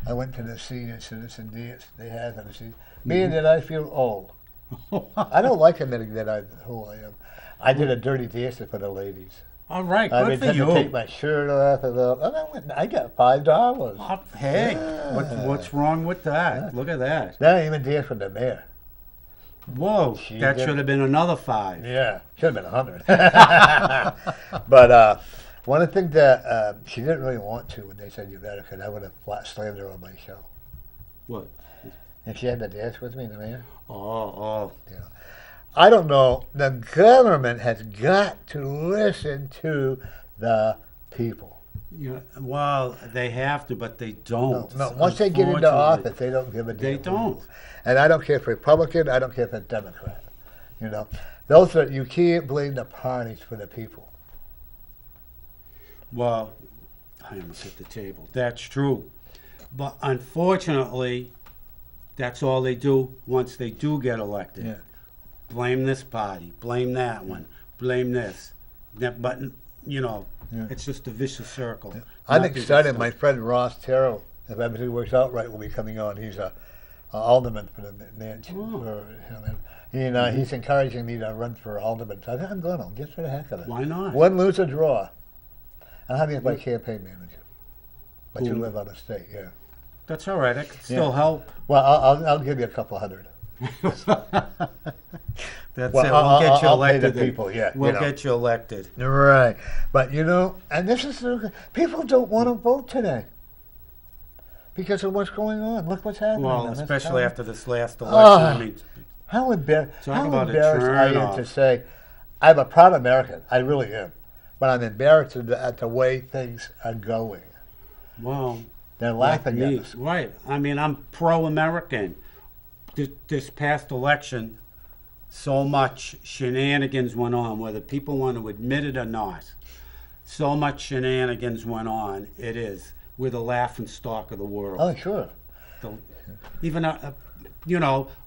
I went to the senior citizen dance they had, and she, me that I feel old. I don't like admitting that who I am. I did a dirty dance for the ladies. All right, I good for intend to you. take my shirt off and I got $5. Oh, hey, Yeah. what's wrong with that? Look at that. Then I even danced for the mayor. Whoa, She that did. should have been another 5. Yeah, should have been 100. But one of the things that she didn't really want to when they said you better, because I would have flat slammed her on my show. What? If she had to dance with me, the mayor. Oh. You know. I don't know. The government has got to listen to the people. Yeah, well, they have to, but they don't. No, once they get into Unfortunately, office, they don't give a damn. they don't. And I don't care if Republican, I don't care if it's Democrat. You know, those are, you can't blame the parties for the people. Well, I almost hit the table. That's true. But unfortunately, that's all they do once they do get elected. Yeah. Blame this party, blame that one, blame this. But, you know, it's just a vicious circle. I'm Nothing excited. gets My friend Ross Terrell, if everything works out right, will be coming on. He's a alderman for the mansion. He's encouraging me to run for alderman. So I think I'm going to, just for the heck of it. Why not? Win, lose, or draw. I'll have you as my campaign manager. But you live out of state, yeah. That's all right. I can still help. Well, I'll give you a couple hundred. That's Well, it. We'll get you I'll pay elected. the people, yeah. We'll get you elected. Right. But, and this is, people don't want to vote today because of what's going on. Look what's happening. Well, now. That's especially how- after this last election. I mean, How, Talk how about a embarrassed I am turn-off. to say, I'm a proud American. I really am. But I'm embarrassed at the way things are going. well, They're like laughing at me, us. right. I mean, I'm pro-American. This past election, so much shenanigans went on, whether people want to admit it or not. So much shenanigans went on. It is. We're the laughing stock of the world. Oh, sure. Even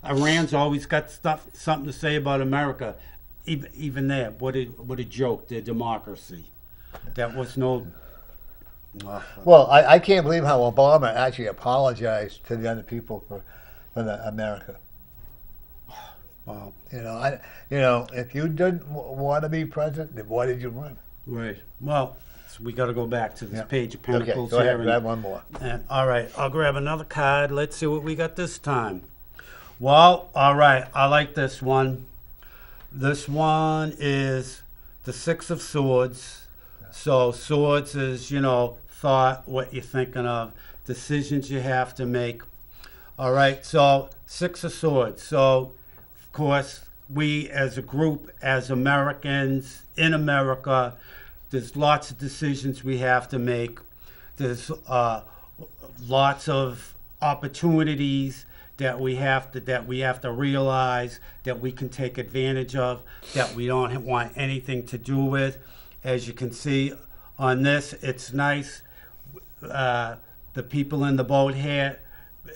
Iran's always got something to say about America. Even there, what a joke! Their democracy. That was no. Well, I can't believe how Obama actually apologized to the other people for America. Wow. If you didn't want to be president, then why did you run? Right. Well, so we got to go back to this page of Okay, pentacles go ahead, here. grab one more. And all right, I'll grab another card. Let's see what we got this time. Well, all right, I like this one. This one is the Six of Swords. So swords is, thought, what you're thinking of, decisions you have to make. All right, so Six of Swords. So, of course, we as a group, as Americans in America, there's lots of decisions we have to make. There's lots of opportunities that we have to realize that we can take advantage of, that we don't want anything to do with. As you can see on this, it's nice. The people in the boat here,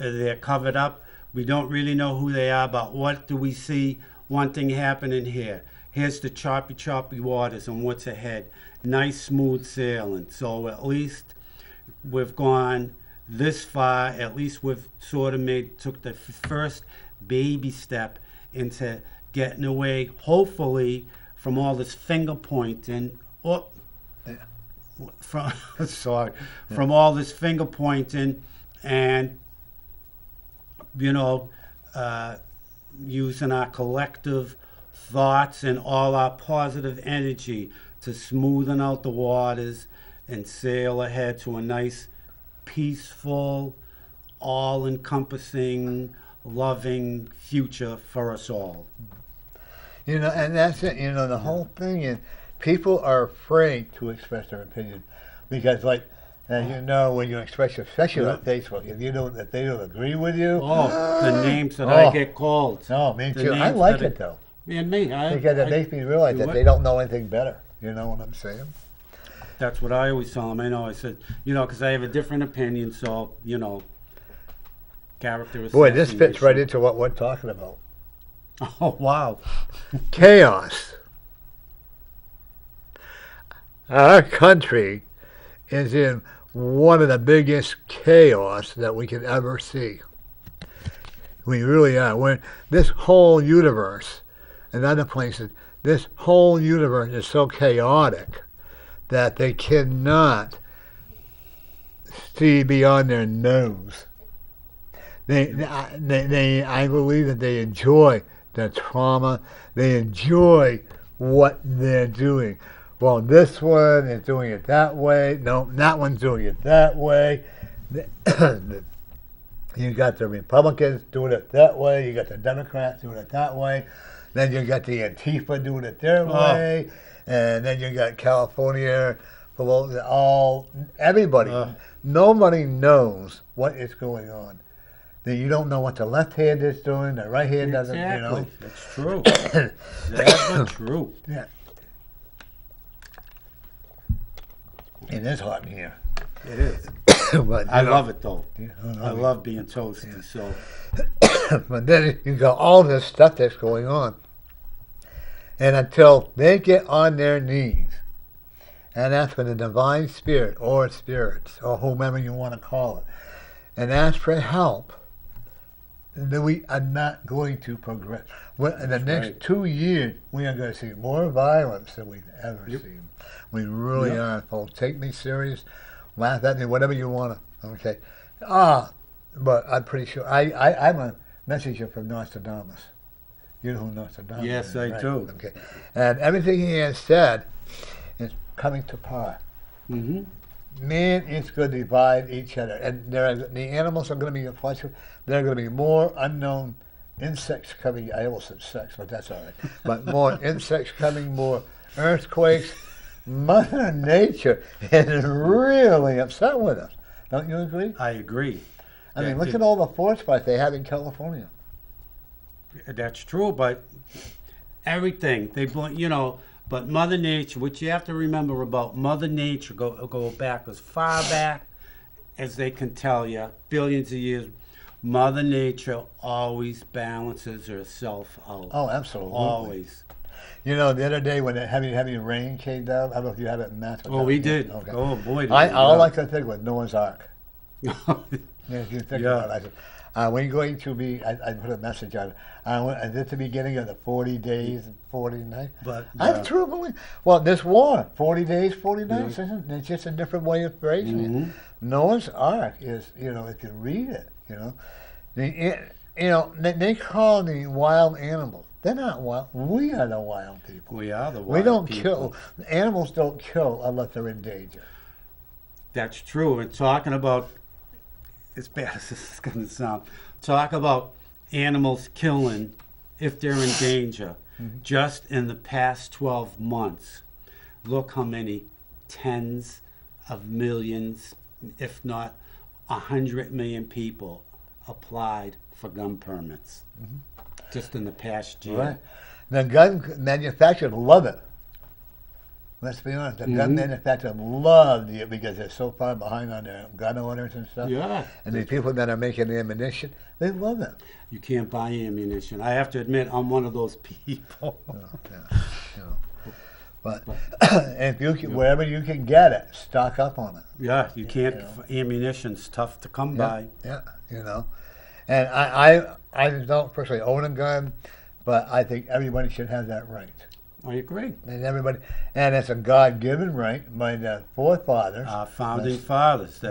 they're covered up. We don't really know who they are, but what do we see? One thing happening here. Here's the choppy waters and what's ahead. Nice, smooth sailing. So at least we've gone this far. At least we've sort of took the first baby step into getting away, hopefully, from all this finger pointing. From all this finger pointing and using our collective thoughts and all our positive energy to smoothen out the waters and sail ahead to a nice, peaceful, all-encompassing, loving future for us all. And that's it. The whole thing is people are afraid to express their opinion because, when you express your especially on Facebook, if they don't agree with you. Oh, the names that I get called. No, me The too. I names like that it though. And me, Because it makes me realize that they don't know anything better. You know what I'm saying? That's what I always tell them. I said, because I have a different opinion, so, character assassination. Boy, this fits right into what we're talking about. Oh, wow. Chaos. Our country is in one of the biggest chaos that we could ever see. We really are. This whole universe and other places, this whole universe is so chaotic that they cannot see beyond their nose. I believe that they enjoy the trauma. They enjoy what they're doing. Well, this one is doing it that way. No, that one's doing it that way. You got the Republicans doing it that way. You got the Democrats doing it that way. Then you got the Antifa doing it their way. And then you got California below everybody. Nobody knows what is going on. That you don't know what the left hand is doing, the right hand doesn't. You know, that's true. That's true. Yeah. It is hot in here. It is. But, I love it though. Yeah, I love being toasty. So, but then you got all this stuff that's going on, and until they get on their knees and ask for the divine spirit or spirits or whomever you want to call it, and ask for help, then we are not going to progress. In the next 2 years, we are going to see more violence than we've ever seen. We really are, folks. Take me serious, laugh at me, whatever you want to. Okay, but I'm pretty sure I'm a messenger from Nostradamus. You know who Nostradamus yes, is, I right? do. Okay, and everything he has said is coming to pass. mm-hmm. Man is going to divide each other, and the animals are going to be influential. There are going to be more unknown insects coming. I almost said sex, but that's all right. But more insects coming, more earthquakes. Mother Nature is really upset with us. Don't you agree? I agree. I mean, look at all the forest fires they have in California. That's true, but everything but Mother Nature, which you have to remember about Mother Nature, go back as far back as they can tell you, billions of years. Mother Nature always balances herself out. Oh, absolutely. Always. You know, the other day when the heavy rain came down, I don't know if you had it in Mass. Oh, we did. Okay. Oh, boy. All I could think was Noah's Ark. Yeah, if you think about it, I said, we're going to be, I put a message on it. Is it the beginning of the 40 days and 40 nights? But I truly believe. Well, this war, 40 days, 40 nights, isn't it? It's just a different way of phrasing it. Noah's Ark is, if you read it, they call the wild animals. They're not wild. We are the wild people. We are the wild people. We don't kill. Animals don't kill unless they're in danger. That's true. And talking about, as bad as this is going to sound, talk about animals killing if they're in danger. Just in the past 12 months, look how many tens of millions, if not 100 million people applied for gun permits. Just in the past year. Right. The gun manufacturers love it. Let's be honest. The gun manufacturers love it because they're so far behind on their gun orders and stuff. Yeah. And the people that are making the ammunition, they love it. You can't buy ammunition. I have to admit, I'm one of those people. But if you can, wherever you can get it, stock up on it. Yeah, you can't. Ammunition's tough to come by. Yeah, And I don't personally own a gun, but I think everybody should have that right. I agree. And it's a God-given right by the forefathers. Our founding fathers.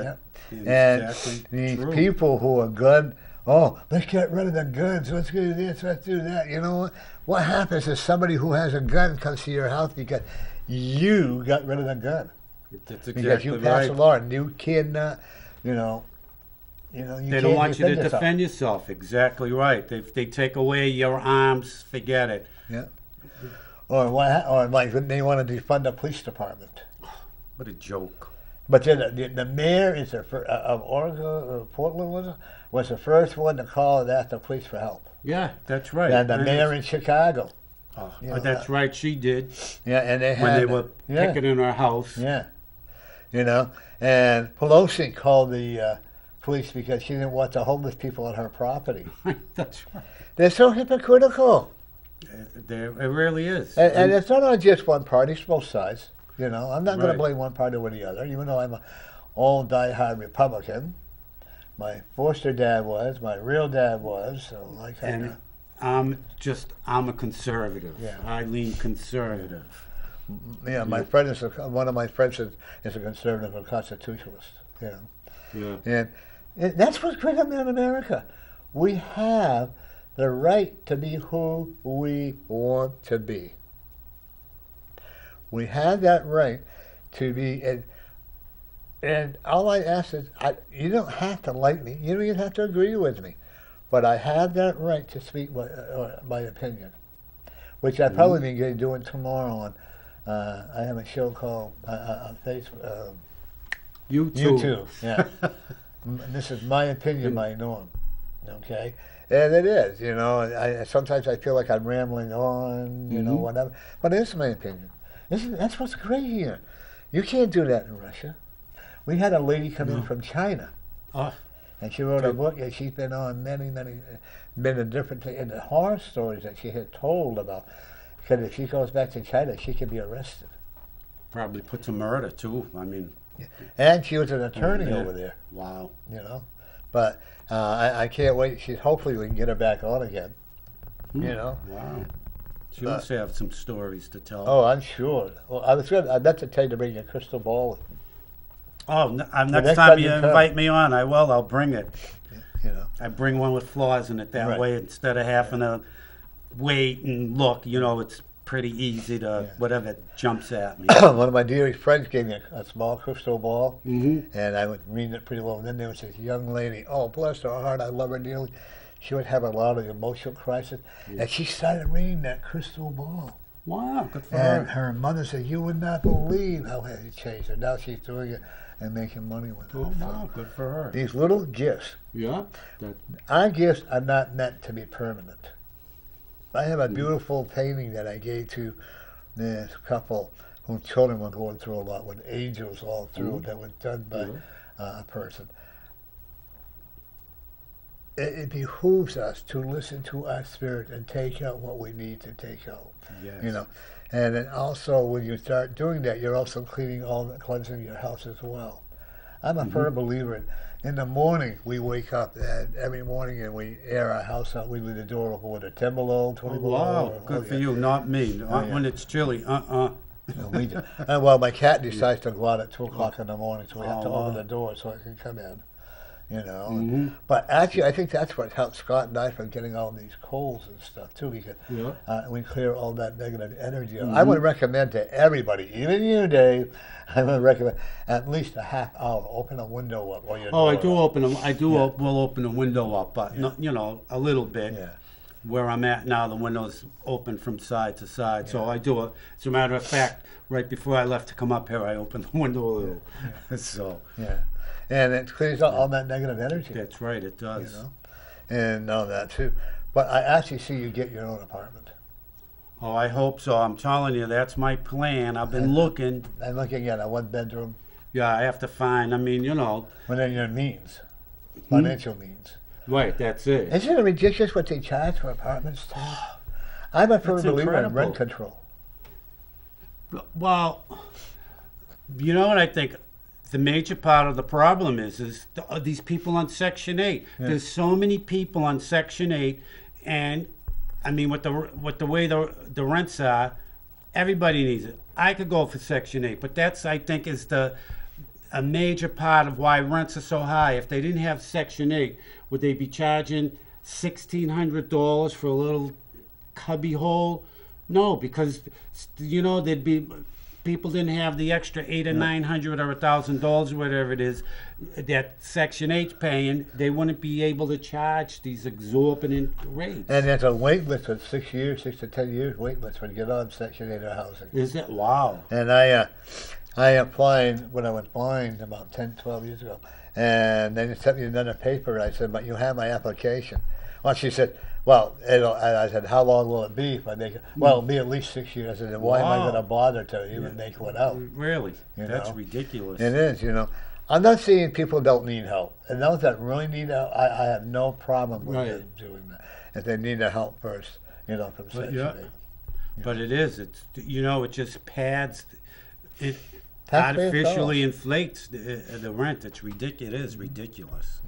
And these people who are good, let's get rid of the guns. Let's do this. Let's do that. You know what happens is somebody who has a gun comes to your house because you got rid of the gun. That's exactly because you passed a law and you cannot, they don't want you to defend yourself. Exactly right. If they take away your arms, forget it. Yeah. Or like they want to defund the police department. What a joke. But then the mayor of Oregon, Portland was the first one to call and ask the police for help. Yeah, that's right. And the mayor in Chicago. That's right, she did. Yeah, and they had when they were picketing her house. Yeah. And Pelosi called the police because she didn't want the homeless people on her property. That's right. They're so hypocritical. It really is. And it's not on just one party, it's both sides. I'm not going to blame one party or the other, even though I'm an old die-hard Republican. My foster dad was, my real dad was, so like that. And I'm a conservative. Yeah. I lean conservative. Yeah, one of my friends is a conservative and constitutionalist. Yeah. And that's what's great about America. We have the right to be who we want to be. We have that right to be, and all I ask is, you don't have to like me, you don't even have to agree with me, but I have that right to speak my opinion, which I probably be doing tomorrow on I have a show called on Facebook. YouTube. YouTube, yeah. This is my opinion, my norm. Okay, and it is. Sometimes I feel like I'm rambling on, whatever. But it's my opinion. That's what's great here. You can't do that in Russia. We had a lady come in from China, Oh, and she wrote a book, and she's been on been in different and the horror stories that she had told about. Because if she goes back to China, she could be arrested. probably put to murder too. I mean, And she was an attorney yeah. over there, Wow. But I can't wait. Hopefully we can get her back on again. Wow. She must have some stories to tell. Oh, I'm sure. Well, I meant to tell you to bring your crystal ball. Oh, next next time time you you come. invite me on, I will. I'll bring it. You know. I bring one with flaws in it that Right. way instead of having to wait and look. It's pretty easy to whatever jumps at me. One of my dearest friends gave me a small crystal ball, Mm-hmm. and I was reading it pretty well. And then there was this young lady. Oh, bless her heart, I love her dearly. She would have a lot of emotional crisis, and she started reading that crystal ball. Wow, good for And her. her mother said, "You would not believe how it changed her." Now she's doing it and making money with it. Oh, wow, good for her. These little gifts. Yeah. That, Our gifts are not meant to be permanent. I have a beautiful painting that I gave to this couple whose children were going through a lot with angels all through that was done by a person. It behooves us to listen to our spirit and take out what we need to take out. yes. And then also when you start doing that, you're also cleansing your house as well. I'm a firm believer in the morning we wake up and every morning and we air our house out. We leave the door open with a 10 below, 20 below. Wow, good for you, not me. Not yeah. when it's chilly. No, we do. Well, my cat decides to go out at 2 o'clock in the morning, so we have to Oh, open wow. the door so it can come in. But actually, I think that's what helped Scott and I from getting all these colds and stuff too, because we clear all that negative energy. I would recommend to everybody, even you, Dave, I would recommend at least a half hour. Open a window up or your Oh, I door do up. open them. Will open the window up, but not, a little bit. Yeah. Where I'm at now, the window's open from side to side, so I do it. As a matter of fact, right before I left to come up here, I opened the window a little. So Yeah. And it clears out all that negative energy. that's right, it does. And all that too. But I actually see you get your own apartment. Oh, I hope so. I'm telling you, that's my plan. I've been looking. I'm looking at a 1-bedroom Yeah, I have to find. within your means, financial means. Right, that's it. Isn't it ridiculous what they charge for apartments too? I'm a firm It's believer in incredible. rent control. Well, you know what I think? The major part of the problem is these people on Section 8. There's so many people on Section 8, and I mean, with the way the rents are, everybody needs it. I could go for Section 8, but that's, I think, is a major part of why rents are so high. If they didn't have Section 8, would they be charging $1,600 for a little cubby hole? No, because there'd be people didn't have the extra $800 or $900 or $1,000, whatever it is, that Section 8's paying. They wouldn't be able to charge these exorbitant rates. And there's a wait list of 6 to 10 years wait list when you get on Section 8 of housing. Is that wow? And I applied when I was blind about 10, 12 years ago. And then they sent me another paper. I said, "But you have my application." Well, she said, "Well, I said, how long will it be?" Well, it'll be at least 6 years. I said, "Then why am I Wow. going to bother to even make one out?" Really? That's know? ridiculous. It is, I'm not saying people don't need help. And those that really need help, I have no problem with them doing that. If they need the help first, from Section 8. But it is. It's it just pads. It Taxpayers' artificially dollars. inflates the rent. It's ridiculous. It is ridiculous.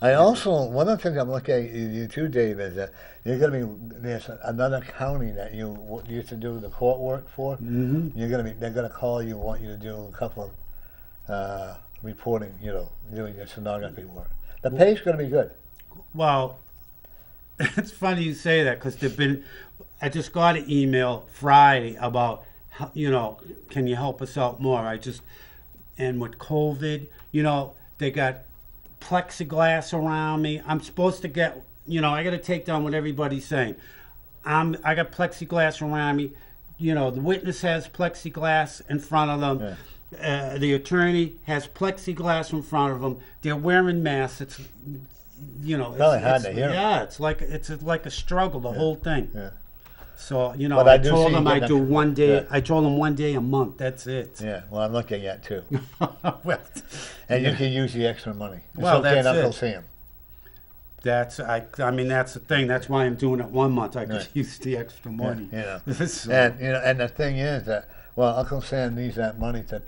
I also, one of the things I'm looking at you too, Dave, is that there's another county that you used to do the court work for. Mm-hmm. They're gonna call you, want you to do a couple of reporting, doing your sonography work. The pay's gonna be good. Well, it's funny you say that because I just got an email Friday about, can you help us out more? And with COVID, they got plexiglass around me. I'm supposed to get, I got to take down what everybody's saying. I got plexiglass around me. you know, the witness has plexiglass in front of them. Yeah. The attorney has plexiglass in front of them. They're wearing masks. It's, you know, Probably hard to hear 'em. Yeah, it's like a struggle. The whole thing. Yeah. So you know, But I I do told see them you I getting do a- one day. yeah. I told them one day a month. That's it. Yeah, well, I'm looking at two. Well, And you can use the extra money. It's Well, okay that's not to it. see him. I mean, that's the thing. That's why I'm doing it 1 month. I could Right. use the extra money. Yeah, So- and the thing is that, well, Uncle Sam needs that money to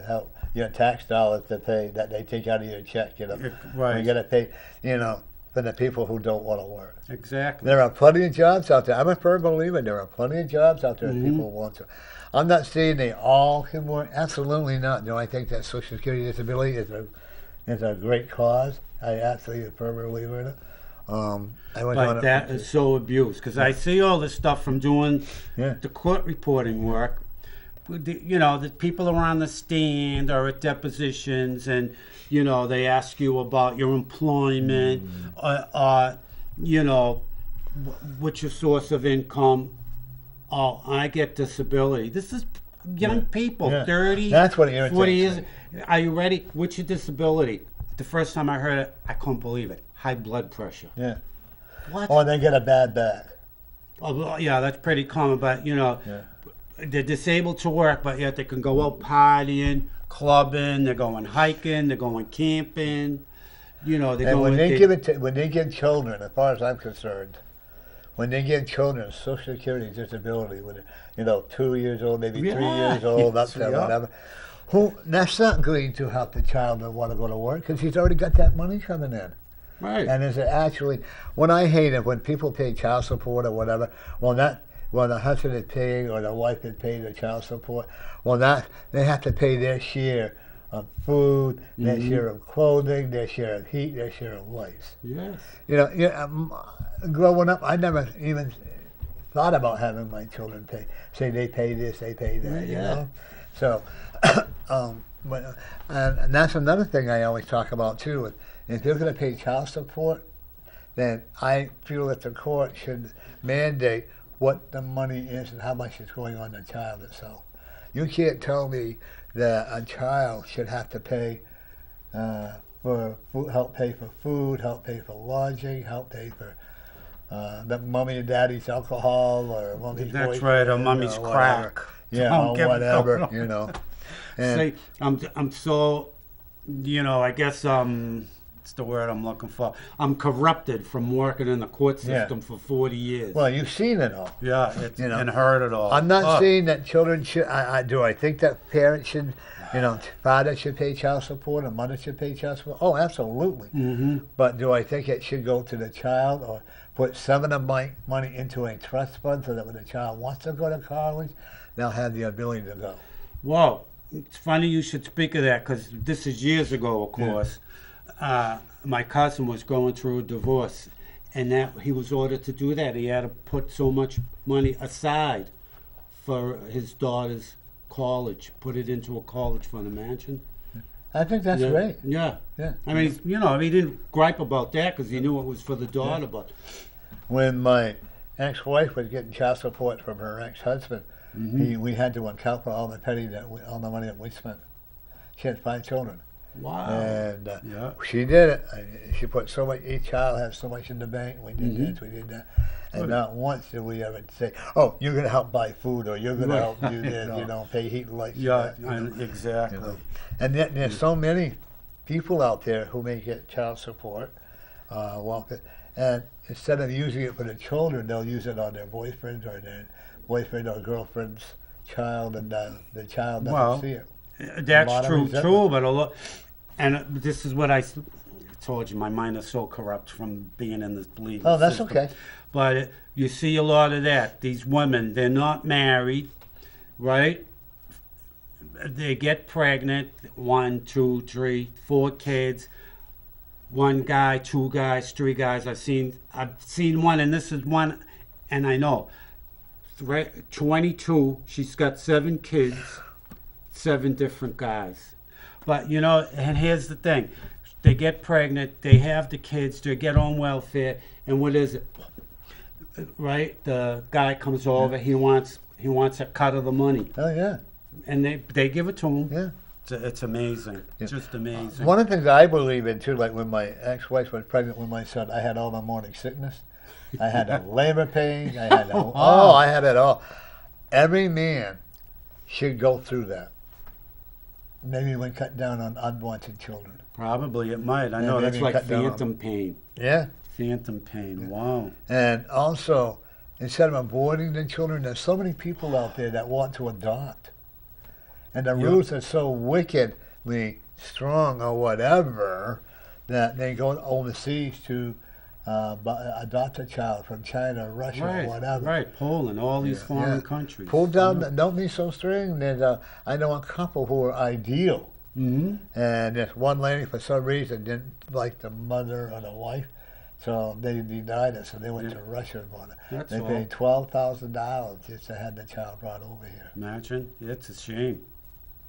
help your tax dollars to pay that they take out of your check. You know, Right. You got to pay. You know, for the people who don't want to work. Exactly. There are plenty of jobs out there. I'm a firm believer. There are plenty of jobs out there that Mm-hmm. people want to. I'm not saying they all can work. Absolutely not. Do I think that Social Security disability is a great cause? I absolutely a firm believer in it. I went on But it- that is so abused because I see all this stuff from doing Yeah. the court reporting work. You know, the people are on the stand or at depositions, and you know they ask you about your employment, you know, what's your source of income. Oh, I get disability. This is young people, Yeah. 30, That's what irritates 40 years. me. Are you ready? What's your disability? The first time I heard it, I couldn't believe it. High blood pressure. Yeah. What? Or they get a bad back. Oh, well, yeah, that's pretty common, but you know, Yeah. they're disabled to work, but yet they can go out partying, clubbing, they're going hiking, they're going camping, you know, they're And going. when they give children, as far as I'm concerned, when they give children Social Security disability, when they're 2 years old, maybe 3 Yeah. years old, up Yes, to yeah. whatever, that's not going to help the child that want to go to work because he's already got that money coming in. Right. And is it actually? When I hate it when people pay child support or whatever. Well, the husband is paying or the wife is paying the child support. Well, they have to pay their share of food, their share of clothing, their share of heat, their share of lights. Yes. Growing up, I never even thought about having my children say they pay this, they pay that. You Yeah. know, so. And that's another thing I always talk about too. If you're going to pay child support, then I feel that the court should mandate what the money is and how much is going on the child itself. You can't tell me that a child should have to pay help pay for food, help pay for lodging, help pay for the mommy and daddy's alcohol or mommy's That's boyfriend right, or mommy's or whatever. crack. Yeah, Don't or give 'em whatever, no. you know. And See, I'm so, you know, I guess it's the word I'm looking for. I'm corrupted from working in the court Yeah. system for 40 years. well, you've seen it all. Yeah, You know, and heard it all. I'm not Oh, saying that children should. I think that parents should, father should pay child support and mother should pay child support. Oh, absolutely. Mm-hmm. But do I think it should go to the child or put some of the money into a trust fund so that when the child wants to go to college, they'll have the ability to go? Well, it's funny you should speak of that because this is years ago, of course. My cousin was going through a divorce, and that he was ordered to do that. He had to put so much money aside for his daughter's college, put it into a college fund. Imagine. I think that's Yeah. great. Yeah. Yeah. I mean, he didn't gripe about that because he knew it was for the daughter, but When my ex-wife was getting child support from her ex-husband, we had to account for all the money that we spent. She had 5 children. wow. And Yeah. she did it. She put so much. Each child has so much in the bank. We did Mm-hmm. this, we did that, and not once did we ever say, "Oh, you're going to help buy food, or you're going to help do this." No. Pay heat and lights. Yeah, and that, and exactly. And yet there's so many people out there who may get child support, and instead of using it for the children, they'll use it on their boyfriend or girlfriend's child, and the child doesn't Well, see it. That's lot of true, resentment. but a lot, and this is what I told you. My mind is so corrupt from being in this belief. Oh, that's system. okay. But you see a lot of that. These women, they're not married, right? They get pregnant, 1, 2, 3, 4 kids. 1 guy, 2 guys, 3 guys. I've seen one, and this is one, and I know. 22. She's got 7 kids. 7 different guys. But, and here's the thing. They get pregnant, they have the kids, they get on welfare, and what is it? Right? The guy comes over, he wants He wants a cut of the money, Oh yeah, and they give it to him. yeah. It's amazing, just amazing. One of the things I believe in too, like when my ex-wife was pregnant with my son, I had all the morning sickness. I had the labor pains. I had I had it all. Every man should go through that. Maybe when cut down on unwanted children. Probably it might. I Yeah, know that's maybe like cut down phantom pain. Yeah. Phantom pain. Wow. And also, instead of aborting the children, there's so many people out there that want to adopt. And the rules are so wickedly strong or whatever that they go overseas to adopt a child from China, Russia, or whatever. Right, Poland, all these foreign countries. Pull down, don't be so strict. There's I know a couple who are ideal. Mm-hmm. And this one lady, for some reason, didn't like the mother or the wife. So they denied it, so they went to Russia and bought it. They paid $12,000 just to have the child brought over here. Imagine. It's a shame.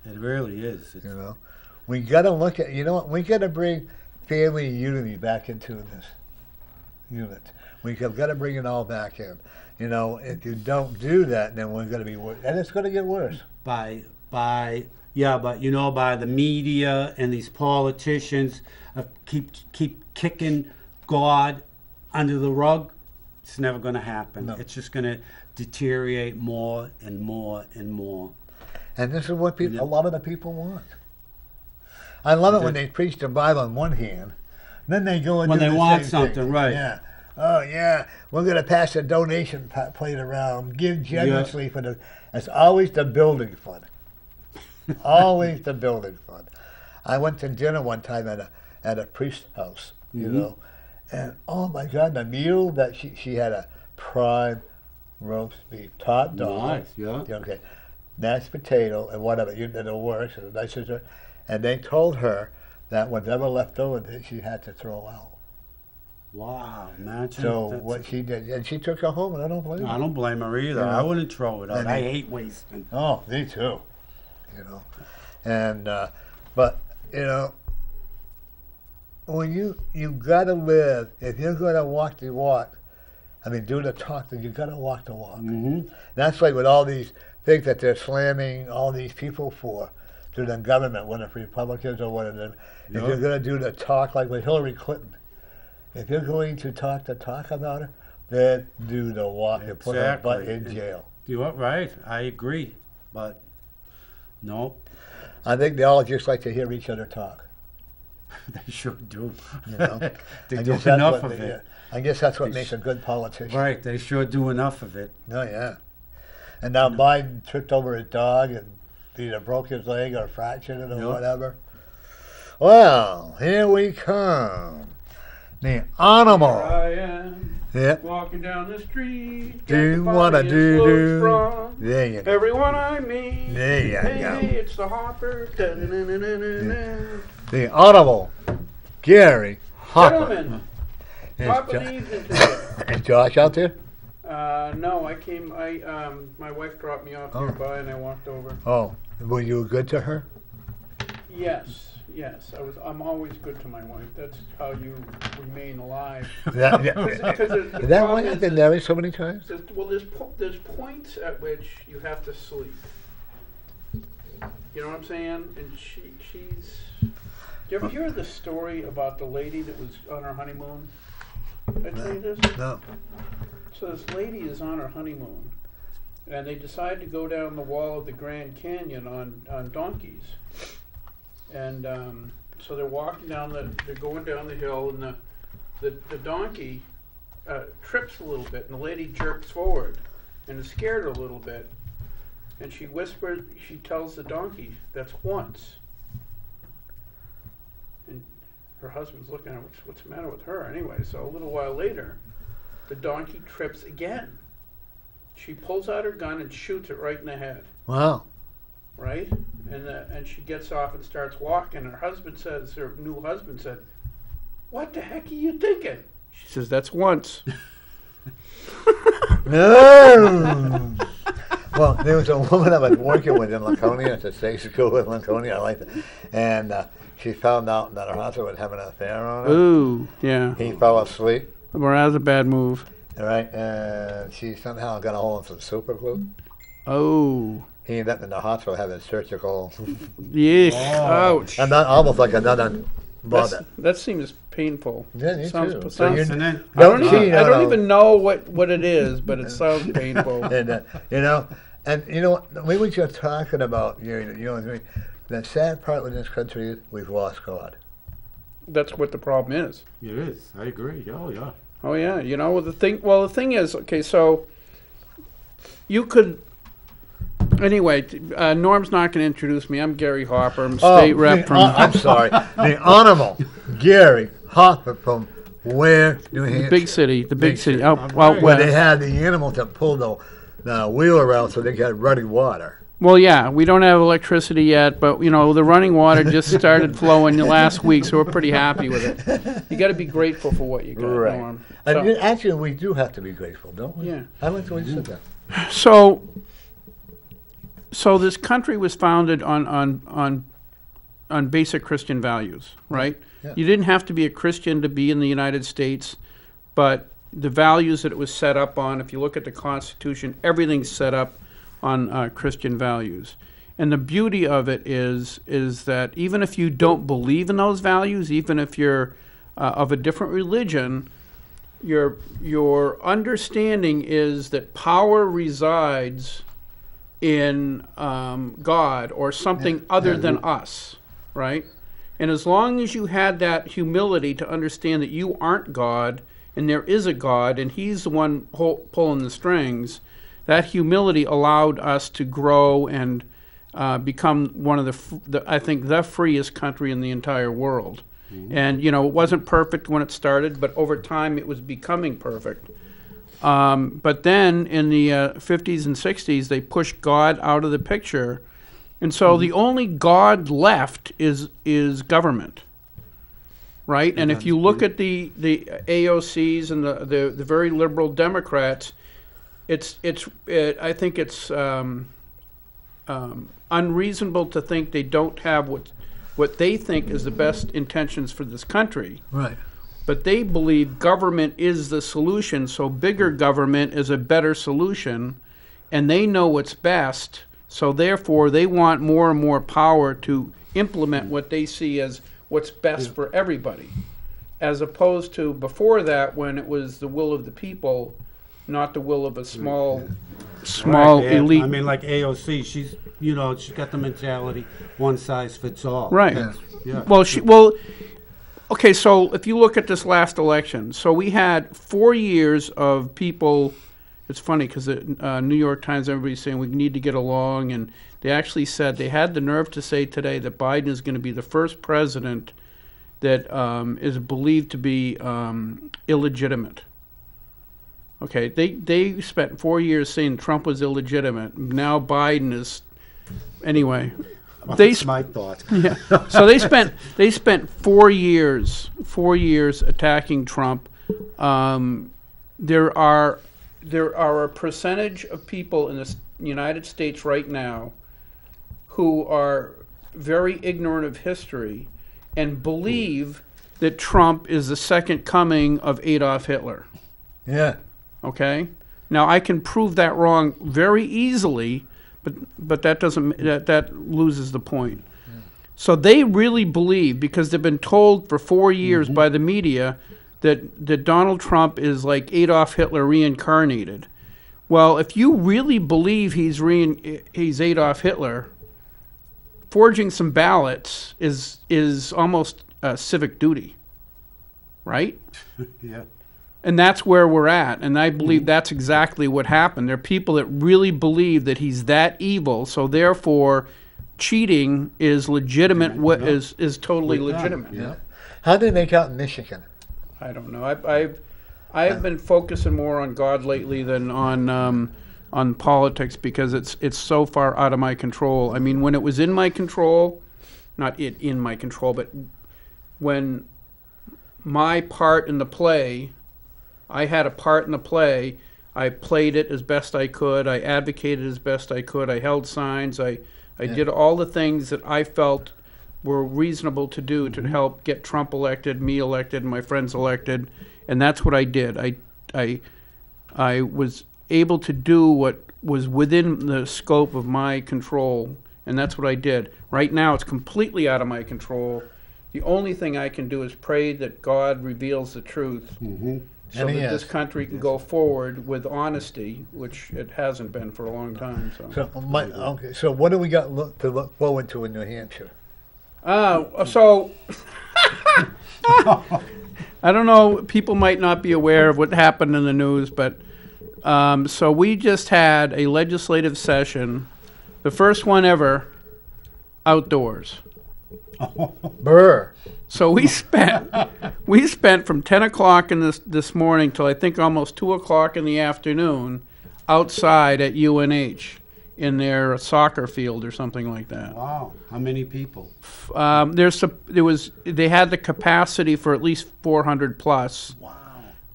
It really is. You know, we got to look at, you know what, we got to bring family unity back into this unit. We got to bring it all back in. You know, if you don't do that, then we're going to be worse. And it's going to get worse. But you know, by the media and these politicians keep kicking God under the rug, it's never going to happen. No. It's just going to deteriorate more and more and more. And this is what people, a lot of the people want. I love it when they preach the Bible on one hand, then they go and when do they the want same something, thing. right? Yeah. Oh yeah, we're going to pass a donation plate around. Give generously for the. It's always the building fund. Always the building fund. I went to dinner one time at a priest's house, you know, and oh my God, the meal that she had a prime roast beef, top dog. Nice, yeah. Okay, mashed potato and whatever. You did the works and the nice dessert, and they told her that whatever left over that she had to throw out. Wow, imagine. So what she did, and she took her home, and I don't blame her. I don't blame her either. Yeah. I wouldn't throw it out. And I hate wasting. Oh, me too. You know, and but you know, when you gotta live, if you're gonna walk the walk, I mean, do the talk, then you gotta walk the walk. Mm-hmm. That's like with all these things that they're slamming all these people for, to the government, whether it's Republicans or whatever. If you're gonna do the talk, like with Hillary Clinton, if you're going to talk about it, then do the walk and put her butt in jail. You are right. I agree, but no. I think they all just like to hear each other talk. They sure do. You know, They do enough of it. Yeah. I guess that's what makes a good politician. Right, they sure do enough of it. Oh yeah. And now Biden tripped over his dog and either broke his leg or fractured it or whatever. Well, here we come. The animal. Here I am, Yep. walking down the street. Do what I do. There you go. Everyone I meet. There you go. Hey, it's the Hopper. Da-na-na-na-na-na. The Honorable Gary Hopper. Gentlemen, Is top of Jo- the evening today. Is Josh out there? No, I came. My wife dropped me off nearby, and I walked over. Oh, were you good to her? Yes. I'm always good to my wife. That's how you remain alive. Is that why I've been married so many times? There's points at which you have to sleep. You know what I'm saying? And she's. You ever hear the story about the lady that was on her honeymoon? Did I tell you this? No. So this lady is on her honeymoon, and they decide to go down the wall of the Grand Canyon on donkeys. And so they're walking down they're going down the hill, and the donkey trips a little bit, and the lady jerks forward, and is scared a little bit, and she tells the donkey, "That's once." And her husband's looking at her, what's the matter with her anyway? So a little while later, the donkey trips again. She pulls out her gun and shoots it right in the head. Wow. Right? And she gets off and starts walking. Her new husband said, "What the heck are you thinking?" She says, "That's once." No. Well, there was a woman I was working with in Laconia, at the state school in Laconia, I like that. And she found out that her husband was having an affair on her. Ooh, yeah. He fell asleep. Well, that was a bad move. All right, and she somehow got a hold of some super glue. Oh. He ended up in the hospital having surgical, Yeah. Ouch. and that almost like another brother. That seems painful. Yeah, me Sounds, too. So sounds, And then, I don't, see, even, I don't even know what it is, but it sounds painful. And we were just talking about the sad part with this country is we've lost God. That's what the problem is. it is. I agree. Oh, yeah. Oh yeah, the thing is, okay, so you could. Anyway, Norm's not going to introduce me. I'm Gary Hopper. I'm state rep from. I'm sorry, the Honorable Gary Hopper from where, New Hampshire? The big city, out Where west. they had the animals that pulled the wheel around so they got running water. Well, yeah, we don't have electricity yet, but the running water just started flowing last week, so we're pretty happy with it. You got to be grateful for what you got, Norm. And actually, we do have to be grateful, don't we? Yeah. I like the way you said that. So this country was founded on basic Christian values, right? Yeah. You didn't have to be a Christian to be in the United States, but the values that it was set up on, if you look at the Constitution, everything's set up on Christian values. And the beauty of it is that even if you don't believe in those values, even if you're of a different religion, your understanding is that power resides in God or something other than us, right? And as long as you had that humility to understand that you aren't God and there is a God and He's the one pulling the strings, that humility allowed us to grow and become one of I think the freest country in the entire world. Mm-hmm. And it wasn't perfect when it started, but over time it was becoming perfect. But then in the 50s and 60s, they pushed God out of the picture. And so the only God left is government, right? And if you look at the AOCs and the very liberal Democrats, I think it's unreasonable to think they don't have what they think is the best intentions for this country. Right. But they believe government is the solution, so bigger government is a better solution, and they know what's best, so therefore they want more and more power to implement what they see as what's best for everybody, as opposed to before that when it was the will of the people, not the will of a small elite. I mean, like AOC, she's got the mentality one size fits all. Right. Yeah. Okay, so if you look at this last election, so we had 4 years of people. It's funny because the New York Times, everybody's saying we need to get along, and they actually said they had the nerve to say today that Biden is going to be the first president that is believed to be illegitimate. Okay, they spent 4 years saying Trump was illegitimate. Now Biden is, anyway. That's my thought. Yeah. So they spent 4 years attacking Trump. There are a percentage of people in the United States right now who are very ignorant of history and believe that Trump is the second coming of Adolf Hitler. Yeah. Okay? Now I can prove that wrong very easily, but that doesn't that loses the point. Yeah. So they really believe, because they've been told for 4 years by the media that Donald Trump is like Adolf Hitler reincarnated. Well, if you really believe he's Adolf Hitler, forging some ballots is almost a civic duty, right? Yeah. And that's where we're at, and I believe that's exactly what happened. There are people that really believe that he's that evil, so therefore cheating is legitimate, is totally legitimate. Yeah. How did they make out in Michigan? I don't know. I've been focusing more on God lately than on politics, because it's so far out of my control. I mean, when it was in my control, not in my control, but when my part in the play, I had a part in the play, I played it as best I could, I advocated as best I could, I held signs, I did all the things that I felt were reasonable to do to help get Trump elected, me elected, my friends elected, and that's what I did. I was able to do what was within the scope of my control, and that's what I did. Right now, it's completely out of my control. The only thing I can do is pray that God reveals the truth, so that this country can go forward with honesty, which it hasn't been for a long time. Okay, so what do we got to look forward to in New Hampshire? So I don't know. People might not be aware of what happened in the news, but so we just had a legislative session, the first one ever, outdoors. Brr. So we spent from 10 o'clock this morning till I think almost 2 o'clock in the afternoon outside at UNH in their soccer field or something like that. Wow. How many people? They had the capacity for at least 400 plus. Wow.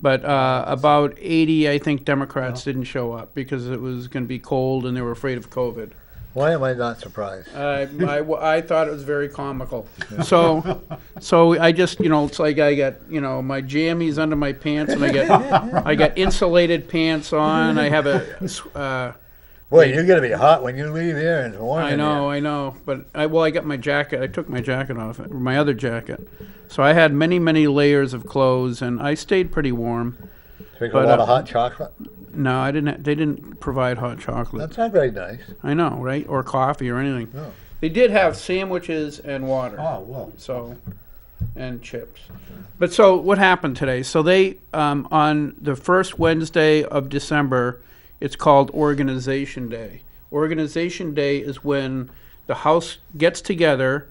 But about 80, I think, Democrats didn't show up because it was going to be cold and they were afraid of COVID. Why am I not surprised? I thought it was very comical. So I just, it's like I got, my jammies under my pants, and I got insulated pants on. I have a. Boy, you're gonna be hot when you leave here and warm. I know. But I got my jacket. I took my jacket off, my other jacket. So I had many layers of clothes, and I stayed pretty warm. Drink a lot of hot chocolate. No, I didn't. They didn't provide hot chocolate. That's not very nice. I know, right? Or coffee or anything. No. They did have sandwiches and water. Oh, well. So, and chips. But so what happened today? So they on the first Wednesday of December, it's called Organization Day. Organization Day is when the House gets together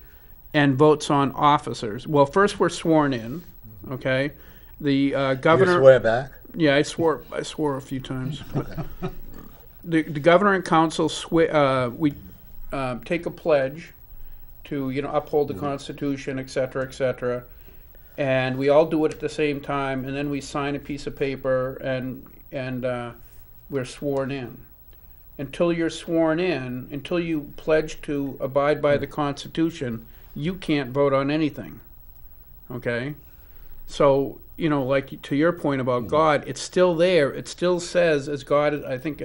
and votes on officers. Well, first we're sworn in. Okay, the governor. You swear back. Yeah, I swore a few times. The governor and council we take a pledge to uphold the Constitution, et cetera, and we all do it at the same time, and then we sign a piece of paper and we're sworn in. Until you're sworn in, until you pledge to abide by the Constitution, you can't vote on anything. Okay, so. Like to your point about God, it's still there. It still says, as God, I think,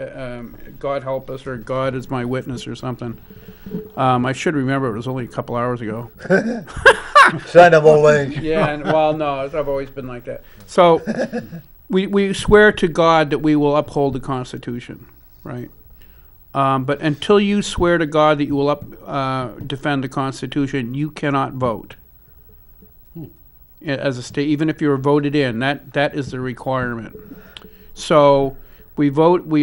God help us, or God is my witness, or something. I should remember it was only a couple hours ago. Sign of old age. Yeah, no, I've always been like that. So we swear to God that we will uphold the Constitution, right? But until you swear to God that you will defend the Constitution, you cannot vote. As a state, even if you were voted in, that is the requirement. So we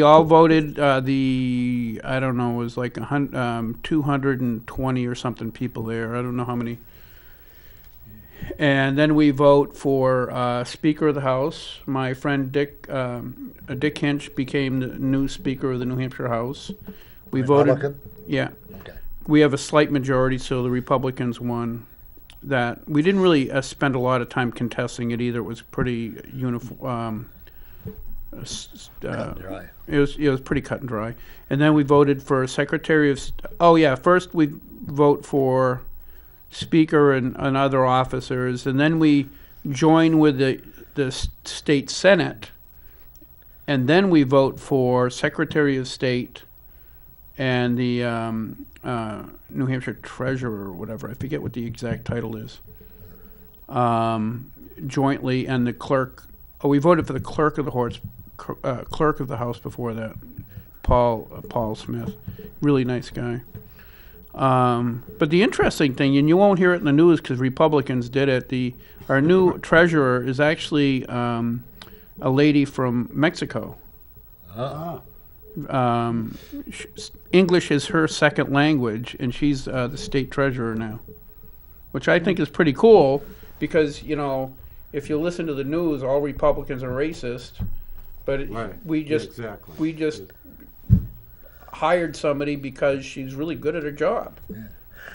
all voted. I don't know, it was like 220 or something people there. I don't know how many. And then we vote for Speaker of the House. My friend Dick Hinch became the new Speaker of the New Hampshire House. We voted. Yeah. Okay. We have a slight majority, so the Republicans won. That we didn't really spend a lot of time contesting it either. It was pretty uniform. Cut and dry. It was pretty cut and dry. And then we voted for Secretary of. First we vote for Speaker and other officers, and then we join with the state Senate, and then we vote for Secretary of State and the New Hampshire Treasurer or whatever. I forget what the exact title is. Jointly, and the clerk. Oh, we voted for the clerk of the House before that, Paul Smith. Really nice guy. But the interesting thing, and you won't hear it in the news because Republicans did it. Our new treasurer is actually a lady from Mexico. English is her second language, and she's the state treasurer now, which I think is pretty cool because, if you listen to the news, all Republicans are racist, but we just hired somebody because she's really good at her job. Yeah.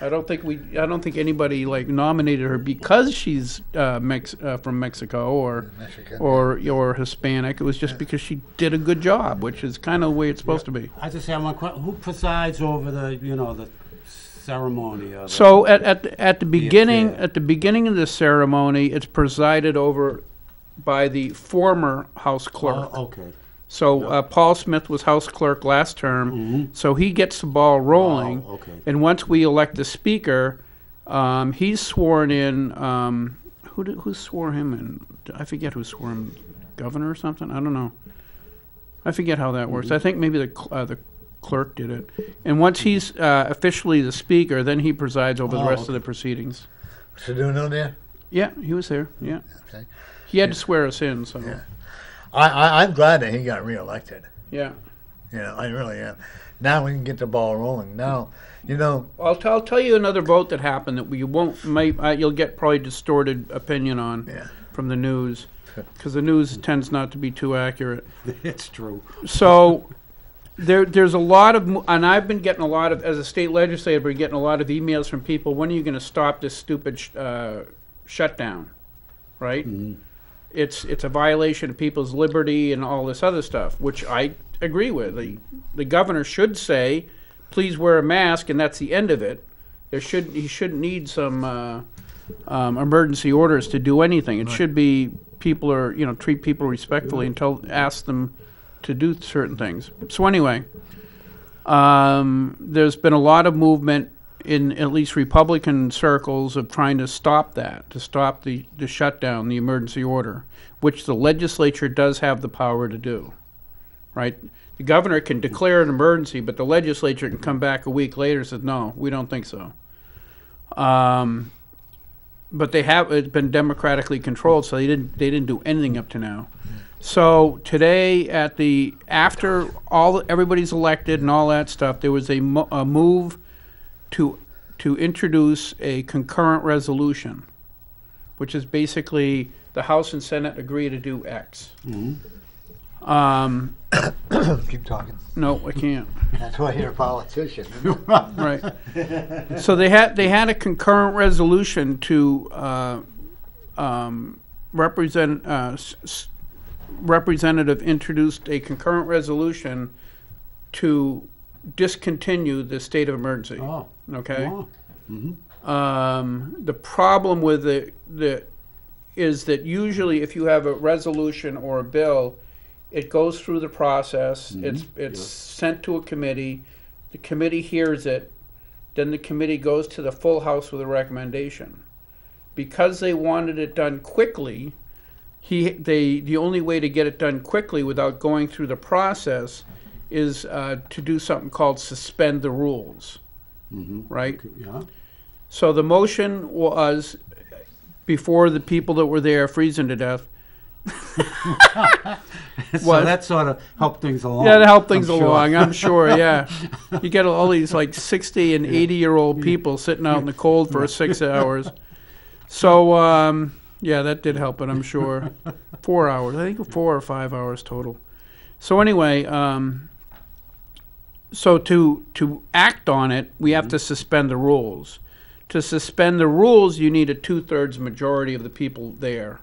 I don't think anybody nominated her because she's from Mexico or Hispanic. It was just because she did a good job, which is kind of the way it's supposed to be. I just have one question: who presides over the ceremony? So at the beginning of the ceremony, it's presided over by the former House clerk. Oh, okay. So Paul Smith was House Clerk last term, so he gets the ball rolling. Oh, okay. And once we elect the Speaker, he's sworn in. Who swore him in? I forget who swore him. Governor or something? I don't know. I forget how that works. I think maybe the clerk did it. And once he's officially the Speaker, then he presides over the rest of the proceedings. Seduno there? Yeah, he was there. Yeah, Okay. he had to swear us in. So Yeah. I'm glad that he got reelected. yeah. You know, I really am. Now we can get the ball rolling. Now, you know, I'll tell you another vote that happened that you'll get probably distorted opinion on yeah. from the news, because the news tends not to be too accurate. It's true. So there's a lot of, and I've been getting a lot of, as a state legislator, been getting a lot of emails from people. When are you going to stop this stupid shutdown? Right? Mm-hmm. It's a violation of people's liberty and all this other stuff, which I agree with. The governor should say, please wear a mask, and that's the end of it. He shouldn't need some emergency orders to do anything. It should be treat people respectfully and ask them to do certain things. So anyway, there's been a lot of movement in at least Republican circles of trying to stop that, to stop the shutdown, the emergency order, which the legislature does have the power to do, right? The governor can declare an emergency, but the legislature can come back a week later and say, no, we don't think so. But it's been democratically controlled, so they didn't do anything up to now. So today, after everybody's elected and all that stuff, there was a move to introduce a concurrent resolution, which is basically the House and Senate agree to do X. Mm-hmm. Keep talking. No, I can't. That's why you're a politician. Right. So they had a concurrent resolution to representative introduced a concurrent resolution to discontinue the state of emergency. Oh. Okay. Oh. Mm-hmm. The problem with it is that usually if you have a resolution or a bill, it goes through the process. Mm-hmm. It's sent to a committee. The committee hears it. Then the committee goes to the full House with a recommendation. Because they wanted it done quickly, the only way to get it done quickly without going through the process is to do something called suspend the rules. Mm-hmm. Right? Yeah. So the motion was, before the people that were there freezing to death, So that sort of helped things along. Yeah, to help things I'm sure. along, I'm sure, yeah. You get all these like 60 and 80-year-old people sitting out in the cold for 6 hours. So, yeah, that did help it, I'm sure. 4 hours, I think 4 or 5 hours total. So anyway, so to act on it, we have to suspend the rules. To suspend the rules, you need a 2/3 majority of the people there.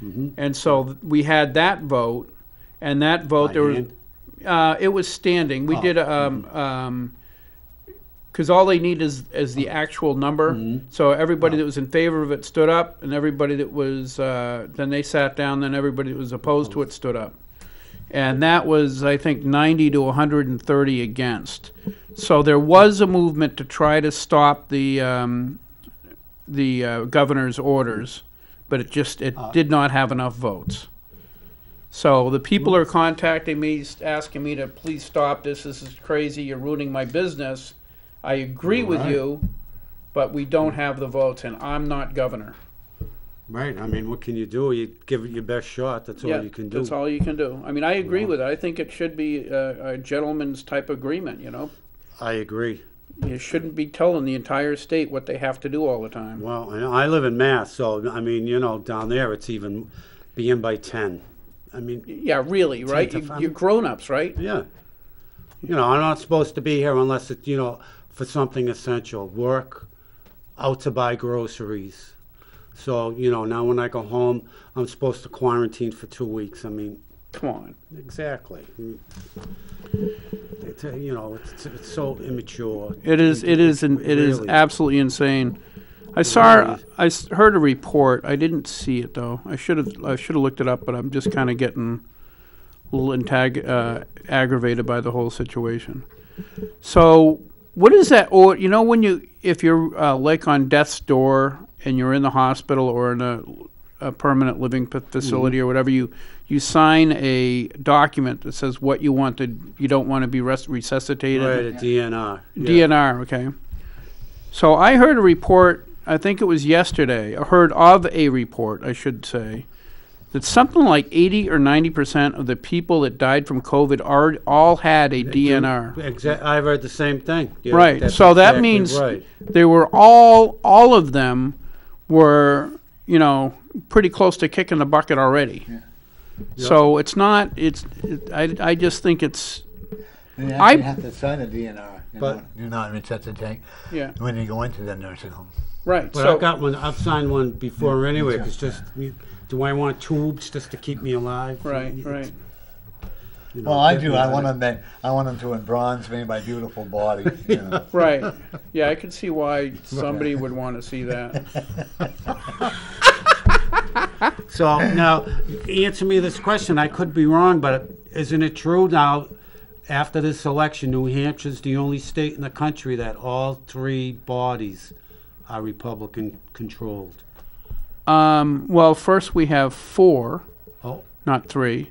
Mm-hmm. And so we had that vote, and that vote, it was standing. We did, because all they need is the actual number. Mm-hmm. So everybody that was in favor of it stood up, and everybody that was, then they sat down, then everybody that was opposed to it stood up. And that was, I think, 90 to 130 against. So there was a movement to try to stop the governor's orders, but it did not have enough votes. So the people are contacting me, asking me to please stop this. This is crazy. You're ruining my business. I agree with you, but we don't have the votes, and I'm not governor. Right. I mean, what can you do? You give it your best shot. That's all you can do. That's all you can do. I mean, I agree with it. I think it should be a gentleman's type agreement, you know? I agree. You shouldn't be telling the entire state what they have to do all the time. Well, I live in Mass, so, I mean, down there it's even being by 10. I mean... Yeah, really, right? You're grown-ups, right? Yeah. I'm not supposed to be here unless it's, for something essential. Work, out to buy groceries. So, now when I go home, I'm supposed to quarantine for 2 weeks. I mean... Come on. Exactly. It's so immature. It is absolutely insane. I heard a report. I didn't see it though. I should have looked it up, but I'm just kind of getting aggravated by the whole situation. So what is that? Or when if you're like on death's door and you're in the hospital or in a permanent living facility or whatever, you sign a document that says what you don't want to be resuscitated. Right, a DNR. DNR, okay. So I heard a report, I think it was yesterday, I heard of a report, I should say, that something like 80 or 90% of the people that died from COVID all had a DNR. I read the same thing. Yeah, right. So that means they were all of them were, pretty close to kicking the bucket already. Yeah. Yep. So it's not. I just think it's. You actually have to sign a DNR. But you're not resuscitating. Yeah. When you go into the nursing home. Right. But I've got one. I've signed one before anyway. It's just. Do I want tubes just to keep me alive? Right. Right. Well, I do. I want them to bronze me my beautiful body. Right. Yeah, I can see why somebody would want to see that. So now, answer me this question. I could be wrong, but isn't it true now? After this election, New Hampshire's the only state in the country that all three bodies are Republican controlled. Well, first we have 4, not 3.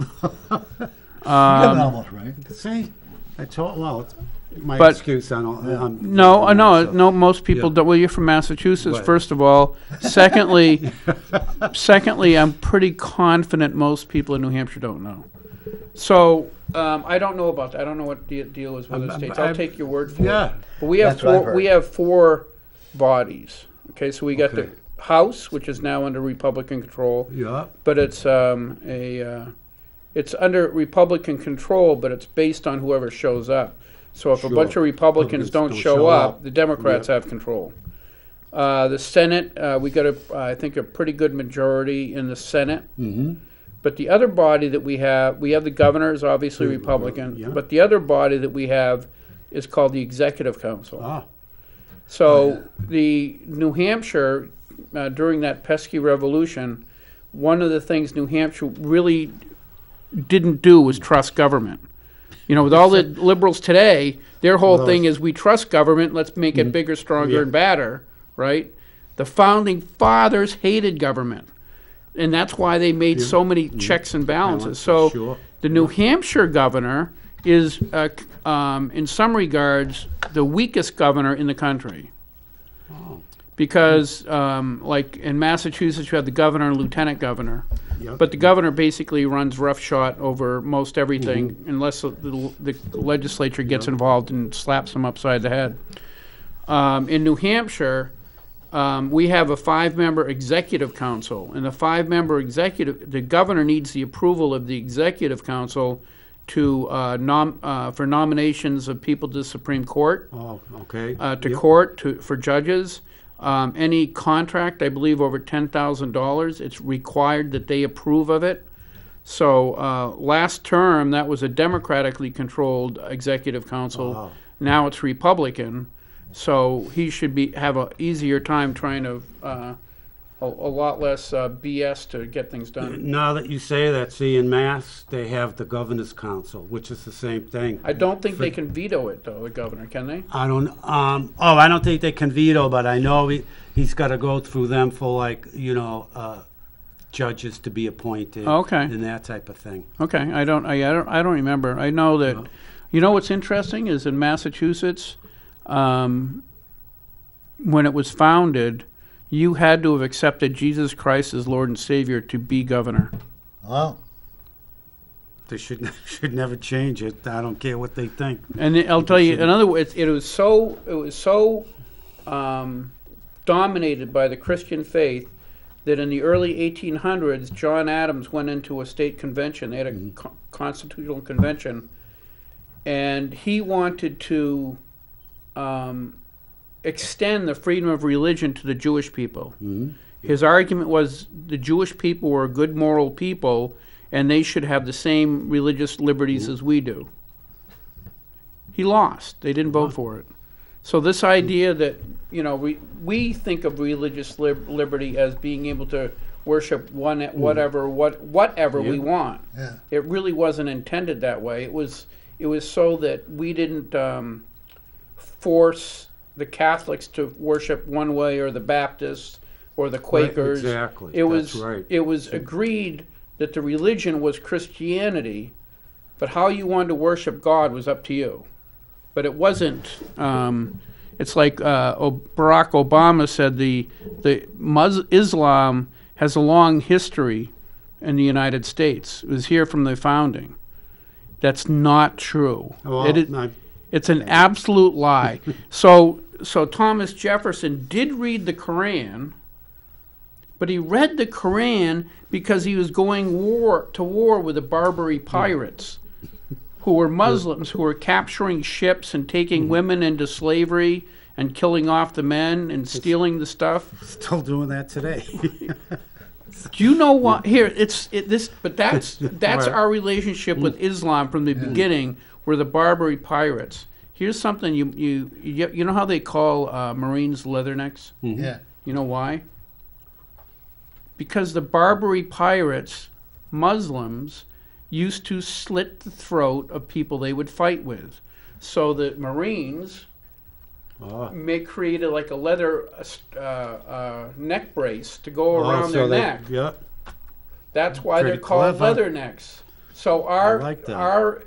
Almost right. See, I told. Well, my but excuse. I don't. No. Most people don't. Well, you're from Massachusetts, Right. first of all. Secondly, I'm pretty confident most people in New Hampshire don't know. So I don't know about that. I don't know what the deal is with the states. I'll take your word for it. But we have we have 4 bodies. Okay, so we got the House, which is now under Republican control. Yeah. But it's it's under Republican control, but it's based on whoever shows up. So if a bunch of Republicans don't show up, the Democrats have control. The Senate, we got I think a pretty good majority in the Senate. Mm-hmm. But the other body that we have the governor is obviously Republican. But the other body that we have is called the Executive Council. So the New Hampshire, during that pesky revolution, one of the things New Hampshire really didn't do was trust government. With all the liberals today, their whole thing is we trust government, let's make it bigger, stronger, and badder, right? The founding fathers hated government, and that's why they made so many checks and balances. So the New Hampshire governor is, in some regards, the weakest governor in the country. Because, like in Massachusetts, you have the governor and lieutenant governor. But the governor basically runs roughshod over most everything, unless the legislature gets involved and slaps them upside the head. In New Hampshire, we have a 5-member executive council, and the governor needs the approval of the executive council to for nominations of people to the Supreme Court. Court for judges. Any contract, I believe, over $10,000, it's required that they approve of it. So last term, that was a democratically controlled executive council. Now it's Republican. So he should have an easier time trying to, a lot less BS to get things done. Now that you say that, see, in Mass, they have the Governor's Council, which is the same thing. I don't think they can veto it, though, the governor, can they? I don't, I don't think they can veto, but I know he's got to go through them for, judges to be appointed. And that type of thing. Okay, I don't remember. I know that, what's interesting is in Massachusetts, when it was founded, you had to have accepted Jesus Christ as Lord and Savior to be governor. Wow. They should never change it. I don't care what they think. And I'll tell you, in other words, it was so dominated by the Christian faith that in the early 1800s, John Adams went into a state convention. They had a constitutional convention, and he wanted to extend the freedom of religion to the Jewish people. His argument was the Jewish people were good moral people and they should have the same religious liberties as we do. He lost. They didn't vote for it. So this idea that, we think of religious liberty as being able to worship whatever we want. Yeah. It really wasn't intended that way. It was so that we didn't force the Catholics to worship one way or the Baptists or the Quakers. Right, exactly. It was That's right. It was agreed that the religion was Christianity, but how you wanted to worship God was up to you. But it wasn't. It's like Barack Obama said, Islam has a long history in the United States. It was here from the founding. That's not true. Well, It's an absolute lie. So Thomas Jefferson did read the Quran, but he read the Quran because he was going to war with the Barbary pirates, who were Muslims, who were capturing ships and taking women into slavery and killing off the men and stealing the stuff. Still doing that today. Do you know what? Here, but that's Right. our relationship with Islam from the beginning. Were the Barbary pirates. Here's something you know how they call Marines leathernecks? Yeah. You know why? Because the Barbary pirates, Muslims, used to slit the throat of people they would fight with. So the Marines created like a leather neck brace to go around their neck. Yeah. That's why they're Pretty called clever. leathernecks. So like that. our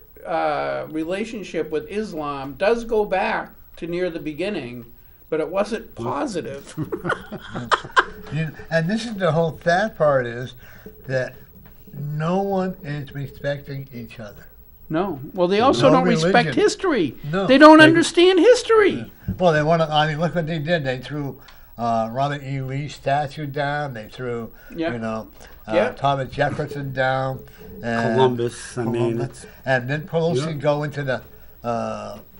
relationship with Islam does go back to near the beginning, but it wasn't positive. And this is the whole sad part is that no one is respecting each other. No. Well, they also No don't respect religion. history. No. They don't understand history. Well, they want to. I mean, look what they did. They threw Robert E. Lee's statue down. They threw, Yep. Yep. Thomas Jefferson down. And Columbus. I mean, it's, and then Pelosi Yeah. go into the.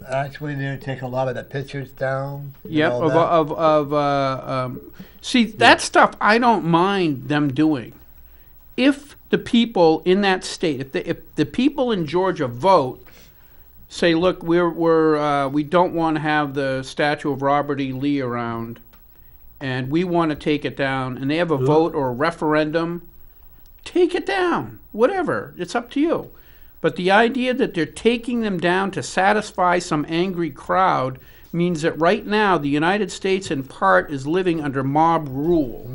Actually, they take a lot of the pictures down. and Yep. all that. See, that stuff I don't mind them doing. If the people in that state, if the people in Georgia vote, say, look, we don't want to have the statue of Robert E. Lee around, and we want to take it down, and they have a vote or a referendum, take it down. Whatever. It's up to you. But the idea that they're taking them down to satisfy some angry crowd means that right now the United States in part is living under mob rule.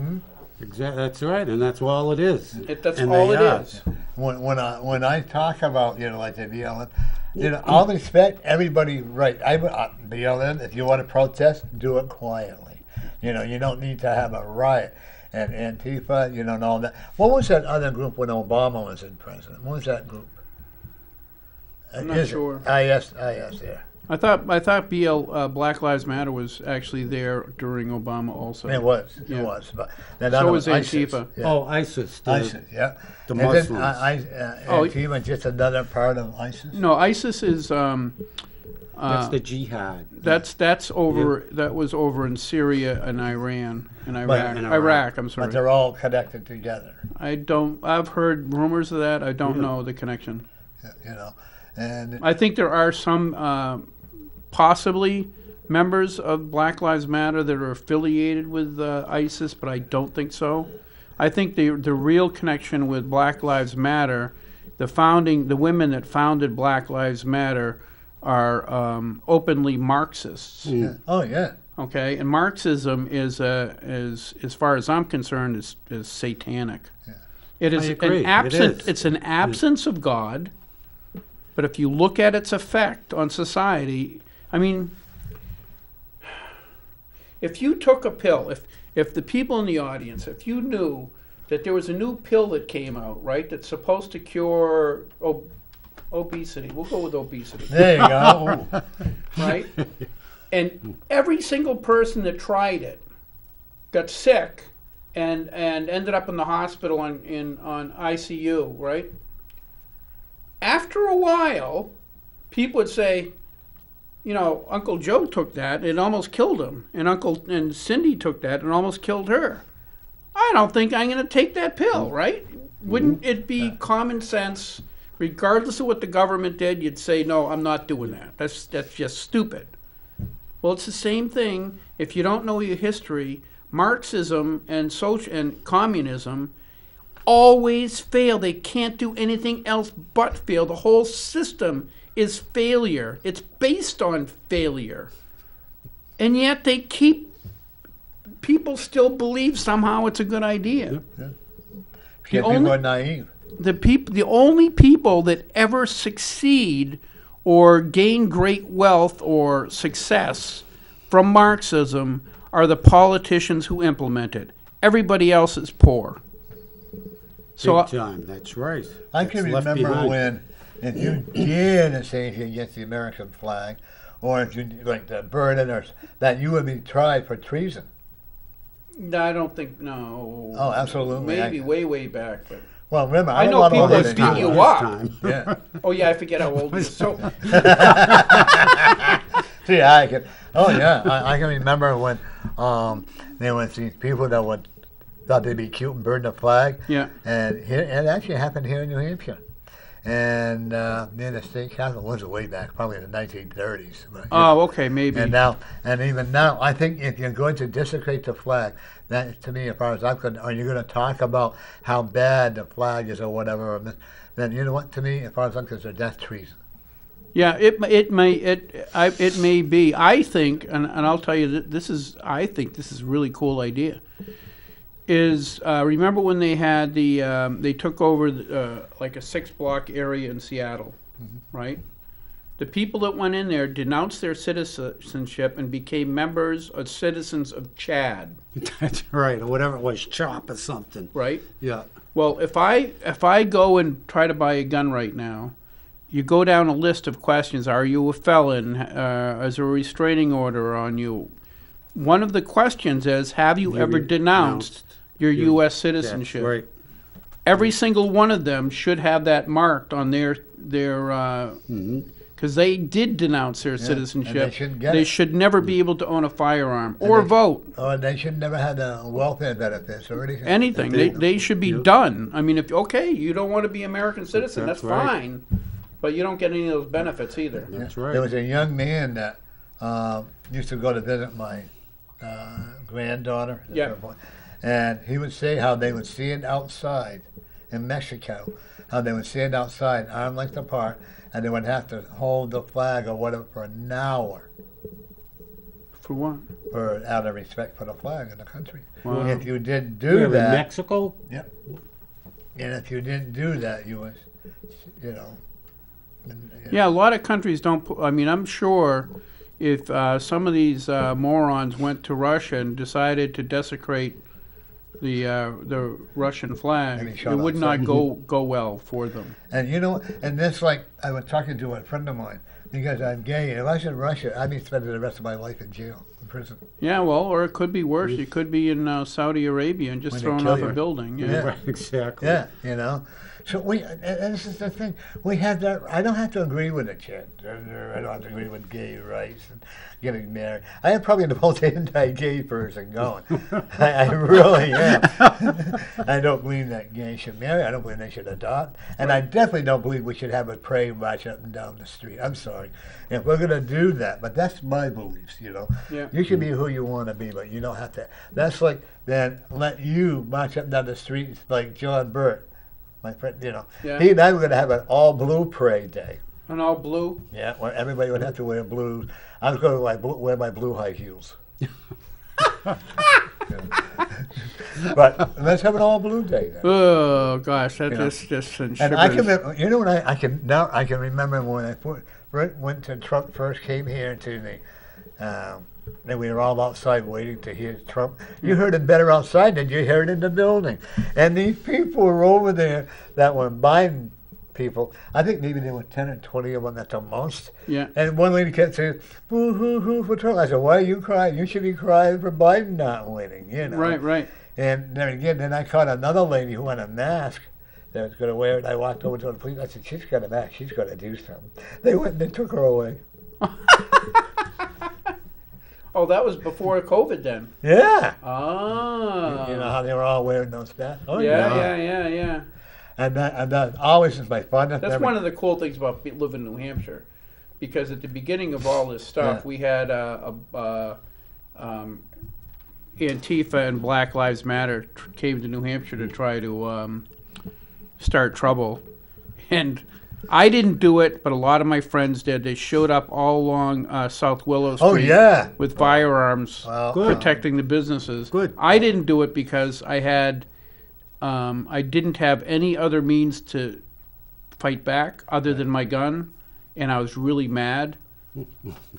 that's right, and that's all it is. That's And all they it are. is. When I talk about like the BLM, I'll respect everybody. Right, BLM. If you want to protest, do it quietly. You don't need to have a riot. And Antifa, and all that. What was that other group when Obama was in president? What was that group? I'm not sure. IS, yeah. I thought Black Lives Matter was actually there during Obama also. It was. Yeah. It was. But then So was ISIS, Antifa. Yeah. Oh, ISIS. ISIS, yeah. the And then, Muslims. Antifa, just another part of ISIS. No, ISIS is That's the jihad. that's over. That was over in Syria and Iran and Iraq. in Iraq. I'm But sorry. they're all connected together. I've heard rumors of that. I don't know the connection. And I think there are some possibly members of Black Lives Matter that are affiliated with ISIS, but I don't think so. I think the real connection with Black Lives Matter, the women that founded Black Lives Matter are openly Marxists. yeah. Oh yeah. Okay, and Marxism is as far as I'm concerned, is satanic. Yeah. It is I agree. an absent. It is. It's an absence of God. But if you look at its effect on society, I mean, if you took a pill, if the people in the audience, if you knew that there was a new pill that came out, right, that's supposed to cure obesity, we'll go with obesity, There you go. right? And every single person that tried it got sick and ended up in the hospital on ICU, right? After a while, people would say, Uncle Joe took that and it almost killed him, and Cindy took that and almost killed her. I don't think I'm going to take that pill, right? Wouldn't it be common sense, regardless of what the government did, you'd say, no, I'm not doing that. That's just stupid. Well, it's the same thing if you don't know your history. Marxism and communism always fail. They can't do anything else but fail. The whole system is failure. It's based on failure. And yet people still believe somehow it's a good idea. People are naive. The only people that ever succeed or gain great wealth or success from Marxism are the politicians who implement it. Everybody else is poor. Big time, that's right. I can remember when, if you did say anything against the American flag, or if you like the burden, or that you would be tried for treason. No, I don't think, no. Oh, absolutely. Maybe way back. But well, remember, I know people that beat you up. Yeah. Oh, yeah, I forget how old you are. So, see, I can. Oh, yeah, I can remember when there was these people that thought they'd be cute and burn the flag. Yeah. And it actually happened here in New Hampshire. And near the state capitol, was way back, probably in the 1930s. But, okay, maybe. And even now, I think if you're going to desecrate the flag, that to me, as far as I'm concerned, are you going to talk about how bad the flag is or whatever? Then you know what? To me, as far as I'm concerned, that's treason. Yeah, it may be. I think, and I'll tell you that I think this is a really cool idea. Remember when they had they took over like a 6-block area in Seattle, right? The people that went in there denounced their citizenship and became members or citizens of Chad. That's right, or whatever it was, CHOP or something. Right? Yeah. Well, if I go and try to buy a gun right now, you go down a list of questions. Are you a felon? Is there a restraining order on you? One of the questions is, have you ever denounced your U.S. citizenship? That's right. Every single one of them should have that marked on their because they did denounce their citizenship. They should never be able to own a firearm or vote. Or they should never have the welfare benefits or anything. Anything. They should be done. I mean, if you don't want to be American citizen, that's right. fine. But you don't get any of those benefits either. That's right. There was a young man that used to go to visit my granddaughter. Yeah. And he would say how they would stand outside in Mexico, how they would stand outside, arm length apart, and they would have to hold the flag or whatever for an hour. For what? Out of respect for the flag in the country. Wow. If you didn't do that. In Mexico? Yep. And if you didn't do that, you was, you know. Yeah, a lot of countries don't put, I mean, I'm sure if some of these morons went to Russia and decided to desecrate the Russian flag, it would not go well for them. And you know, and that's like, I was talking to a friend of mine, because I'm gay. If I was in Russia, I'd be spending the rest of my life in jail, in prison. Yeah, well, or it could be worse. You could be in Saudi Arabia and just thrown off a building. Yeah, Yeah. Right, exactly. Yeah, you know. So and this is the thing, we have that, I don't have to agree with the gender, I don't have to agree with gay rights and getting married. I am probably the most anti-gay person going. I really am. I don't believe that gays should marry, I don't believe they should adopt, and I definitely don't believe we should have a parade march up and down the street. I'm sorry. If we're going to do that, but that's my beliefs, you know. Yeah. You can be who you want to be, but you don't have to. That's like, then let you march up and down the street like John Burt. My friend, you know, he and I were going to have an all-blue parade day. An all-blue? Yeah, where everybody would have to wear blue. I was going to wear my blue high heels. But let's have an all-blue day then. Oh gosh, that just And I can remember, you know what I can remember when I went to Trump first came here to the. And we were all outside waiting to hear Trump. You heard it better outside than you heard in the building. And these people were over there that were Biden people. I think maybe there were 10 or 20 of them at the most. Yeah. And one lady kept saying, boo hoo hoo for Trump. I said, why are you crying? You should be crying for Biden not winning, you know. Right. And then I caught another lady who had a mask that was going to wear it. I walked over to the police. I said, she's got a mask. She's going to do something. They went and they took her away. Oh, that was before COVID then? Yeah. Ah. You know how they were all wearing those masks? Oh, Yeah. And that always is my fondest That's memory. one of the cool things about living in New Hampshire. Because at the beginning of all this stuff, we had Antifa and Black Lives Matter came to New Hampshire to try to start trouble. And I didn't do it, but a lot of my friends did. They showed up all along South Willow Street Oh, yeah. with firearms Wow. protecting the businesses. Good. I didn't do it because I didn't have any other means to fight back other than my gun, and I was really mad.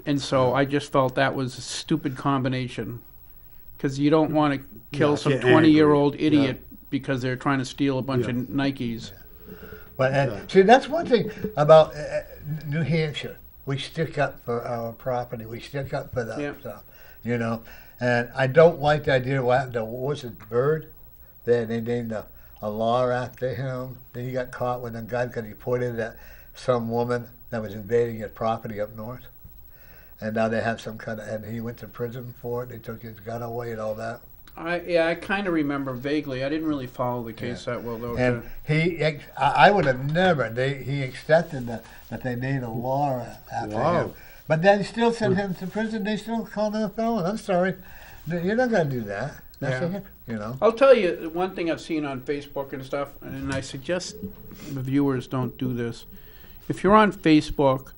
And so I just felt that was a stupid combination, because you don't want to kill some get 20-year-old angry. idiot because they're trying to steal a bunch of Nikes. But see, that's one thing about New Hampshire. We stick up for our property. We stick up for that stuff, you know. And I don't like the idea of what happened to, what was it, Bird? They named a law after him. Then he got caught with a gun because he pointed at some woman that was invading his property up north. And now they have some kind of, and he went to prison for it. They took his gun away and all that. I kind of remember vaguely. I didn't really follow the case that well, though. And I would have never, he accepted that they made a law after him. But then still sent him to prison. They still called him a felon. I'm sorry. You're not going to do that. That's it, you know. I'll tell you one thing I've seen on Facebook and stuff, and I suggest the viewers don't do this. If you're on Facebook,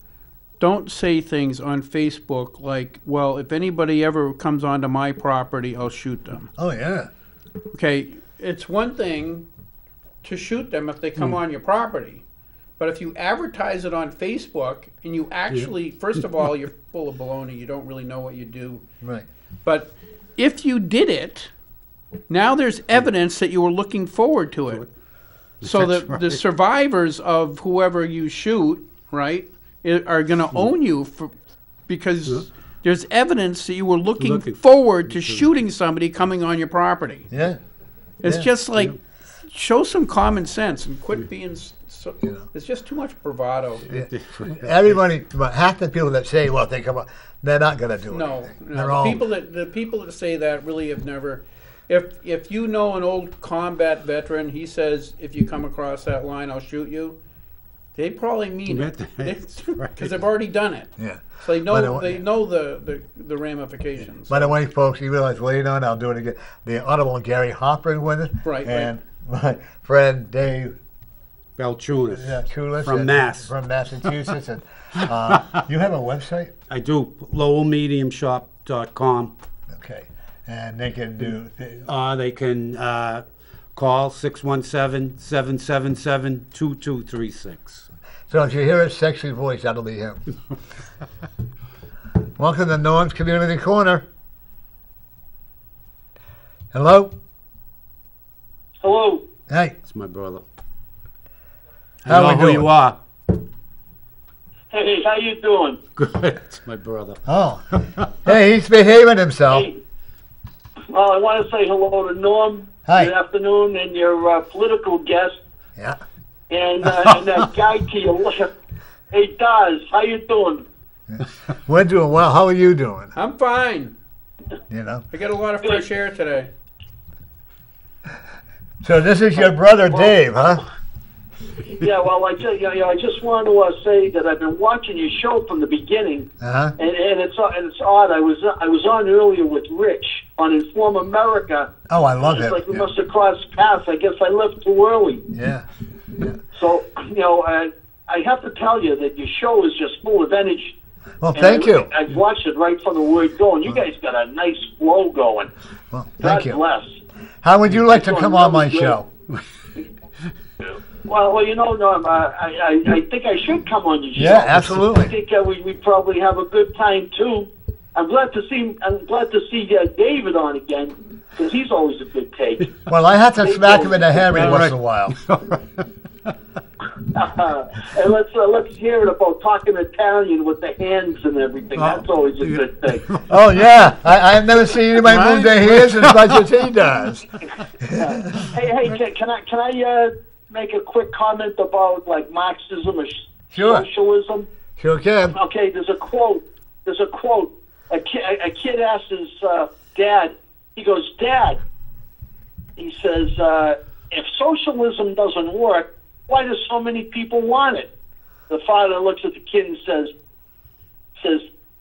don't say things on Facebook like, well, if anybody ever comes onto my property, I'll shoot them. Oh, yeah. Okay, it's one thing to shoot them if they come on your property. But if you advertise it on Facebook and you actually, first of all, you're full of baloney. You don't really know what you do. Right. But if you did it, now there's evidence that you were looking forward to it. So the survivors of whoever you shoot, right, are going to own you because there's evidence that you were looking forward to shooting somebody coming on your property. Yeah. It's just like, show some common sense and quit being so, it's just too much bravado. Yeah. Everybody, half the people that say, well, if they come up, they're not going to do it. No. The people that say that really have never. If you know an old combat veteran, he says, if you come across that line, I'll shoot you. They probably mean it because they've already done it. Yeah. So they know the ramifications. By the way, folks, you realize later on, I'll do it again. The Honorable Gary Hopper is with us. Right. And my friend Dave Balchunis from Massachusetts. And you have a website? I do. lowellmediumshop.com. Okay. And they can do. They can call 617-777-2236. So if you hear his sexy voice, that'll be him. Welcome to Norm's Community Corner. Hello. Hello. Hey. It's my brother. How I we know who doing? you are. Hey, how you doing? Good. It's my brother. Oh. Hey, he's behaving himself. Hey, well, I want to say hello to Norm. Hi. Good afternoon, and your political guest, Yeah. and that guy to your left. Hey, Daz, how you doing? We're doing well. How are you doing? I'm fine. You know. I got a lot of fresh air today. So this is your brother Dave, huh? Yeah, well, I just want to say that I've been watching your show from the beginning, Uh-huh. and it's odd. I was on earlier with Rich on Inform America. Oh, I love It's it. like we must have crossed paths. I guess I left too early. Yeah. So I have to tell you that your show is just full of energy. Well, And thank you. I've watched it right from the word go, and you guys got a nice flow going. Well, thank God you. bless. How would you like to It's come going on my really show? Well, Norm, I think I should come on your show. Yeah, absolutely. I think we'd probably have a good time too. I'm glad to see David on again because he's always a good take. Well, I have to smack him in the head every once in a while. And let's hear it about talking Italian with the hands and everything. That's always a good thing. Oh, yeah. I've never seen anybody move their hands as much as he does. Hey, can I make a quick comment about like Marxism or Sure. socialism? Sure can. Okay, there's a quote. A kid asks his dad. He goes, "Dad," he says, "if socialism doesn't work, why do so many people want it?" The father looks at the kid and says,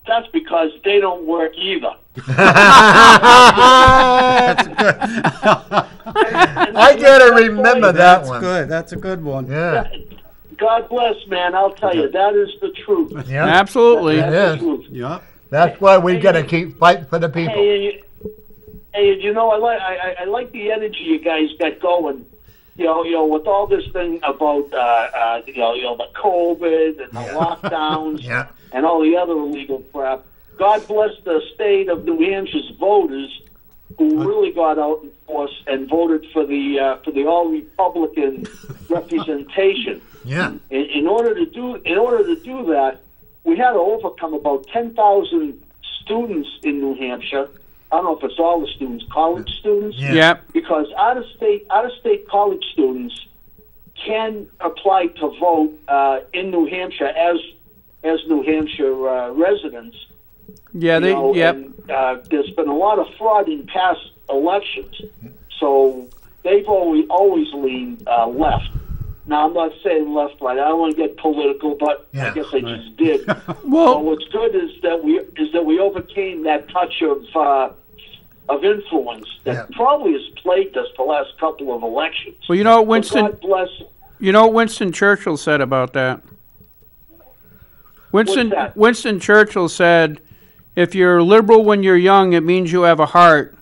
That's because they don't work either. I gotta remember that That's one. good. That's a good one. Yeah. God bless, man. I'll tell you, that is the truth. Yeah. Absolutely. That's It the is. truth. Yeah. That's why we gotta keep fighting for the people. Hey, you know, I like the energy you guys got going. You know, with all this thing about you know, the COVID and the lockdowns Yeah. and all the other illegal crap. God bless the state of New Hampshire's voters who really got out in force and voted for the all Republican representation. Yeah. In order to do that, we had to overcome about 10,000 students in New Hampshire. I don't know if it's all the students, college students. Yeah. Yep. Because out of state college students can apply to vote in New Hampshire as New Hampshire residents. Yeah, they. You know, Yep. and, there's been a lot of fraud in past elections, so they've always leaned left. Now, I'm not saying left, right. I don't want to get political, but Yeah. I guess I just did. Well, What's good is that we overcame that touch of influence that probably has plagued us the last couple of elections. well, you know what But Winston. God bless. You know what Winston Churchill said about that. What's that? Winston Churchill said, "If you're liberal when you're young, it means you have a heart.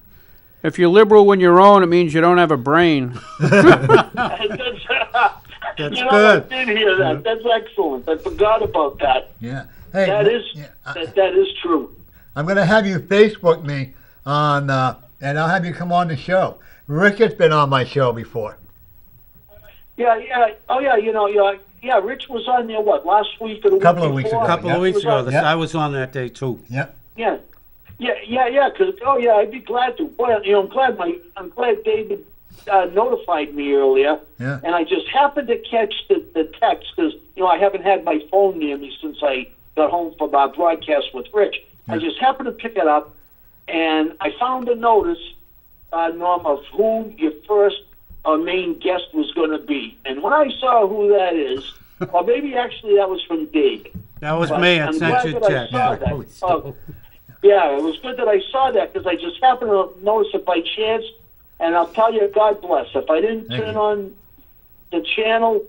If you're liberal when you're old, it means you don't have a brain." That's you know, good. I did hear that. That's excellent. I forgot about that. Yeah. Hey, That is yeah, that is true. I'm gonna have you Facebook me on, and I'll have you come on the show. Rick has been on my show before. Yeah. Oh, yeah. You know, yeah. Rich was on there. What, last week or the Couple week of weeks before? ago, A couple yeah. of weeks He was ago, on- Yeah. I was on that day too. Yep. Yeah. Because I'd be glad to. Boy, you know, I'm glad David notified me earlier. Yeah. And I just happened to catch the text because I haven't had my phone near me since I got home from our broadcast with Rich. I just happened to pick it up, and I found a notice, Norm, of who your first main guest was going to be. And when I saw who that is, or maybe actually that was from Dave. That was But me. I I'm sent glad you a that I text. saw that. Yeah, it was good that I saw that because I just happened to notice it by chance. And I'll tell you, God bless. If I didn't Thank turn you. on the channel,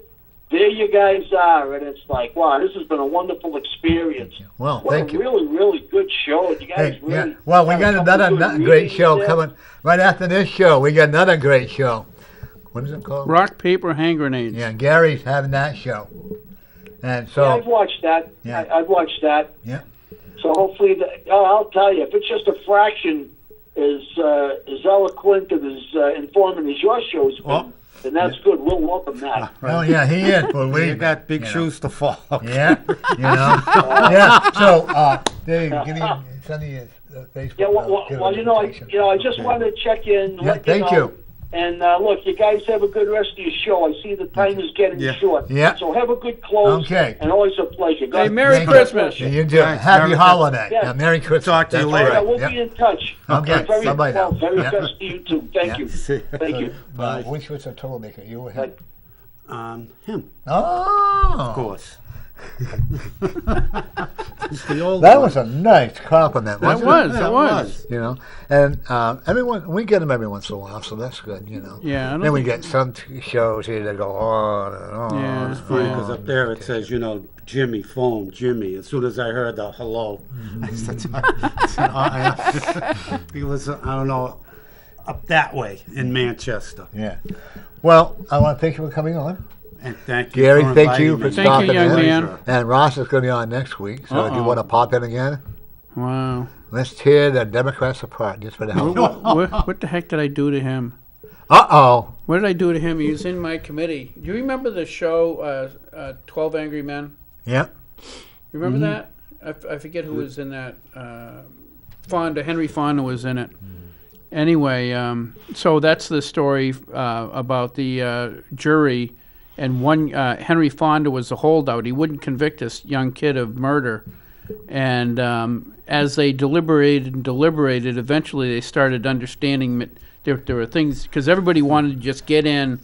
there you guys are. And it's like, wow, this has been a wonderful experience. Well, What thank a you. really, really good show. You guys Hey, really yeah. Well, we got a got couple another good great readings show there. coming right after this show. We got another great show. What is it called? Rock, paper, hand grenades. Yeah, Gary's having that show. And so, Yeah, I've watched that. Yeah. I've watched that. yeah. So hopefully, I'll tell you, if it's just a fraction as eloquent and as informative as your show's been, Oh. then that's good. We'll welcome that. Oh, yeah, he is. Believe You me, got big you know. shoes to follow. Yeah, yeah. So, Dave, give me send me his Facebook. Yeah, give well, an you know, invitation. I just wanted to check in. Yeah, let thank know. you. And look, you guys have a good rest of your show. I see the time is getting Yeah. short. Yeah. So have a good close. Okay. And always a pleasure. Hey, Merry Thank you. Christmas. Yeah, you do. Thanks. Happy Merry holiday. Yeah. Yeah, Merry Christmas. Talk to you That's later. All right, right. we'll Yep. be in touch. Okay. Very, Bye-bye now. well, very Yeah. best to you too. Thank Yeah. you. See. Thank you. Bye. Which was a troublemaker? You or him? Him, Oh. of course. It's the old That one. was a nice compliment, That wasn't was. it? That was. You know, and everyone, we get them every once in a while, so that's good, you know. Yeah, I don't Then we think- get some shows here that go on and on. Yeah, it's Funny because on. up there it says, Jimmy, phone, Jimmy. As soon as I heard the hello, I said, he was, I don't know, up that way in Manchester. Yeah. Well, I want to thank you for coming on. And thank you, Gary, for thank you inviting for me. Thank you, stopping young in. man. And Ross is going to be on next week, so do you Uh-oh. want to pop in again? Wow. Let's tear the Democrats apart just for the hell of it. What the heck did I do to him? Uh-oh. What did I do to him? He was in my committee. Do you remember the show 12 Angry Men? Yep. You remember that? I forget who was in that. Henry Fonda was in it. Anyway, so that's the story about the jury. And Henry Fonda was a holdout. He wouldn't convict this young kid of murder. And as they deliberated, eventually they started understanding that there were things, because everybody wanted to just get in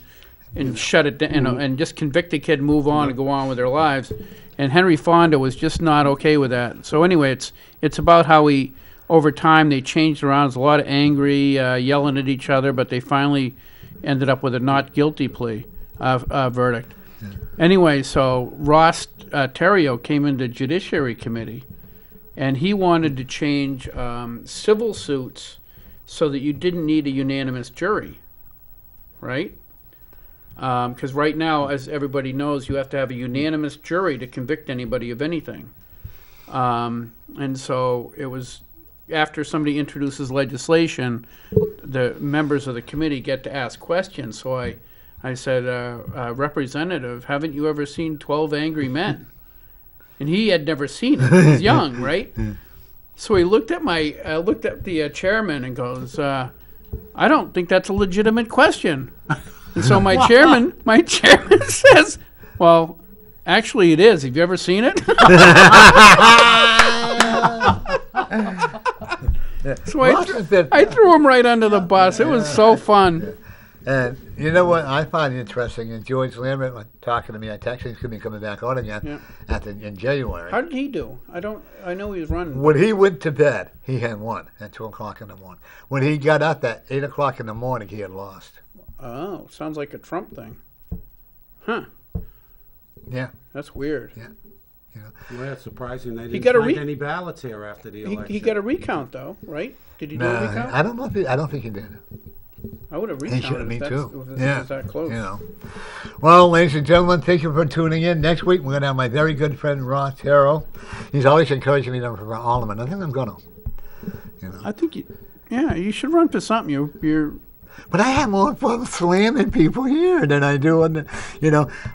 and shut it down, and just convict the kid, move on, and go on with their lives. And Henry Fonda was just not okay with that. So anyway, it's about how he, over time, they changed around. There's a lot of angry, yelling at each other, but they finally ended up with a not guilty plea verdict. Yeah. Anyway, so Ross Terrio came into Judiciary Committee, and he wanted to change civil suits so that you didn't need a unanimous jury, right? Because right now, as everybody knows, you have to have a unanimous jury to convict anybody of anything. And so it was after somebody introduces legislation, the members of the committee get to ask questions. So I said, Representative, haven't you ever seen 12 Angry Men? And he had never seen it. He was young, right? So he looked at the chairman and goes, I don't think that's a legitimate question. And so my chairman says, well, actually it is. Have you ever seen it? So I threw him right under the bus. It was so fun. And you know what I find interesting? And George Lambert was talking to me. I texted he's going to be coming back on again in January. How did he do? I know he was running. When he went to bed, he had won at 2 o'clock in the morning. When he got up at 8 o'clock in the morning, he had lost. Oh, sounds like a Trump thing. Huh. Yeah. That's weird. Yeah. You know. Well, that's surprising. They didn't find any ballots here after the election. He got a recount, though, right? Did he do a recount? I don't know. I don't think he did. I would have recounted. Me too. If it's that close. You know. Well, ladies and gentlemen, thank you for tuning in. Next week we're going to have my very good friend Ross Terrell. He's always encouraging me to run for Alderman. I think I'm going to. You know. I think you should run for something. You're. But I have more fun slamming people here than I do on the,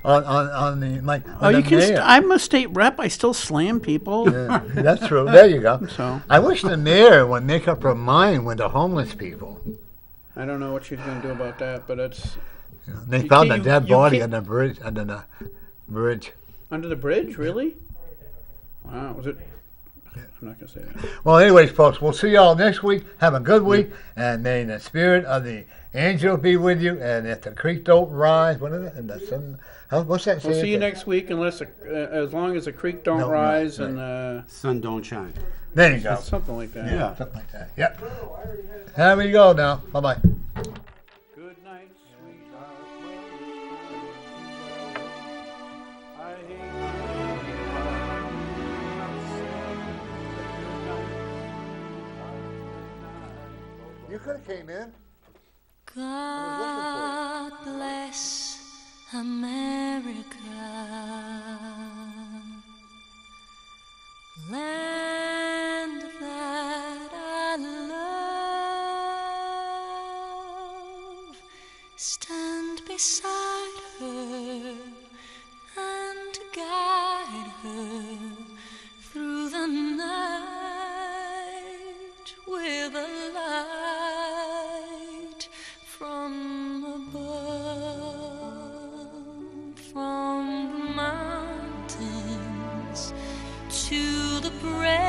on the like. Oh, you can. I'm a state rep. I still slam people. Yeah, that's true. There you go. So I wish the mayor would make up her mind with the homeless people. I don't know what she's going to do about that, but it's. They found a dead body on the bridge. Under the bridge. Under the bridge, really? Wow, was it? I'm not going to say that. Well, anyways, folks, we'll see you all next week. Have a good week, and may the spirit of the angel be with you. And if the creek don't rise, what is it? And the sun, what's that? We'll see you next week, as long as the creek don't rise and the sun don't shine. There you go. Something like that. Yeah, something like that. Yep. Here we go now. Bye bye. Good night, sweetheart. You could have came in. God bless America, land that I love. Stand beside her and guide her through the night with a light from above, from the mountains to the prairies,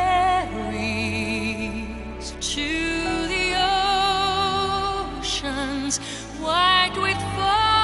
to the oceans white with foam.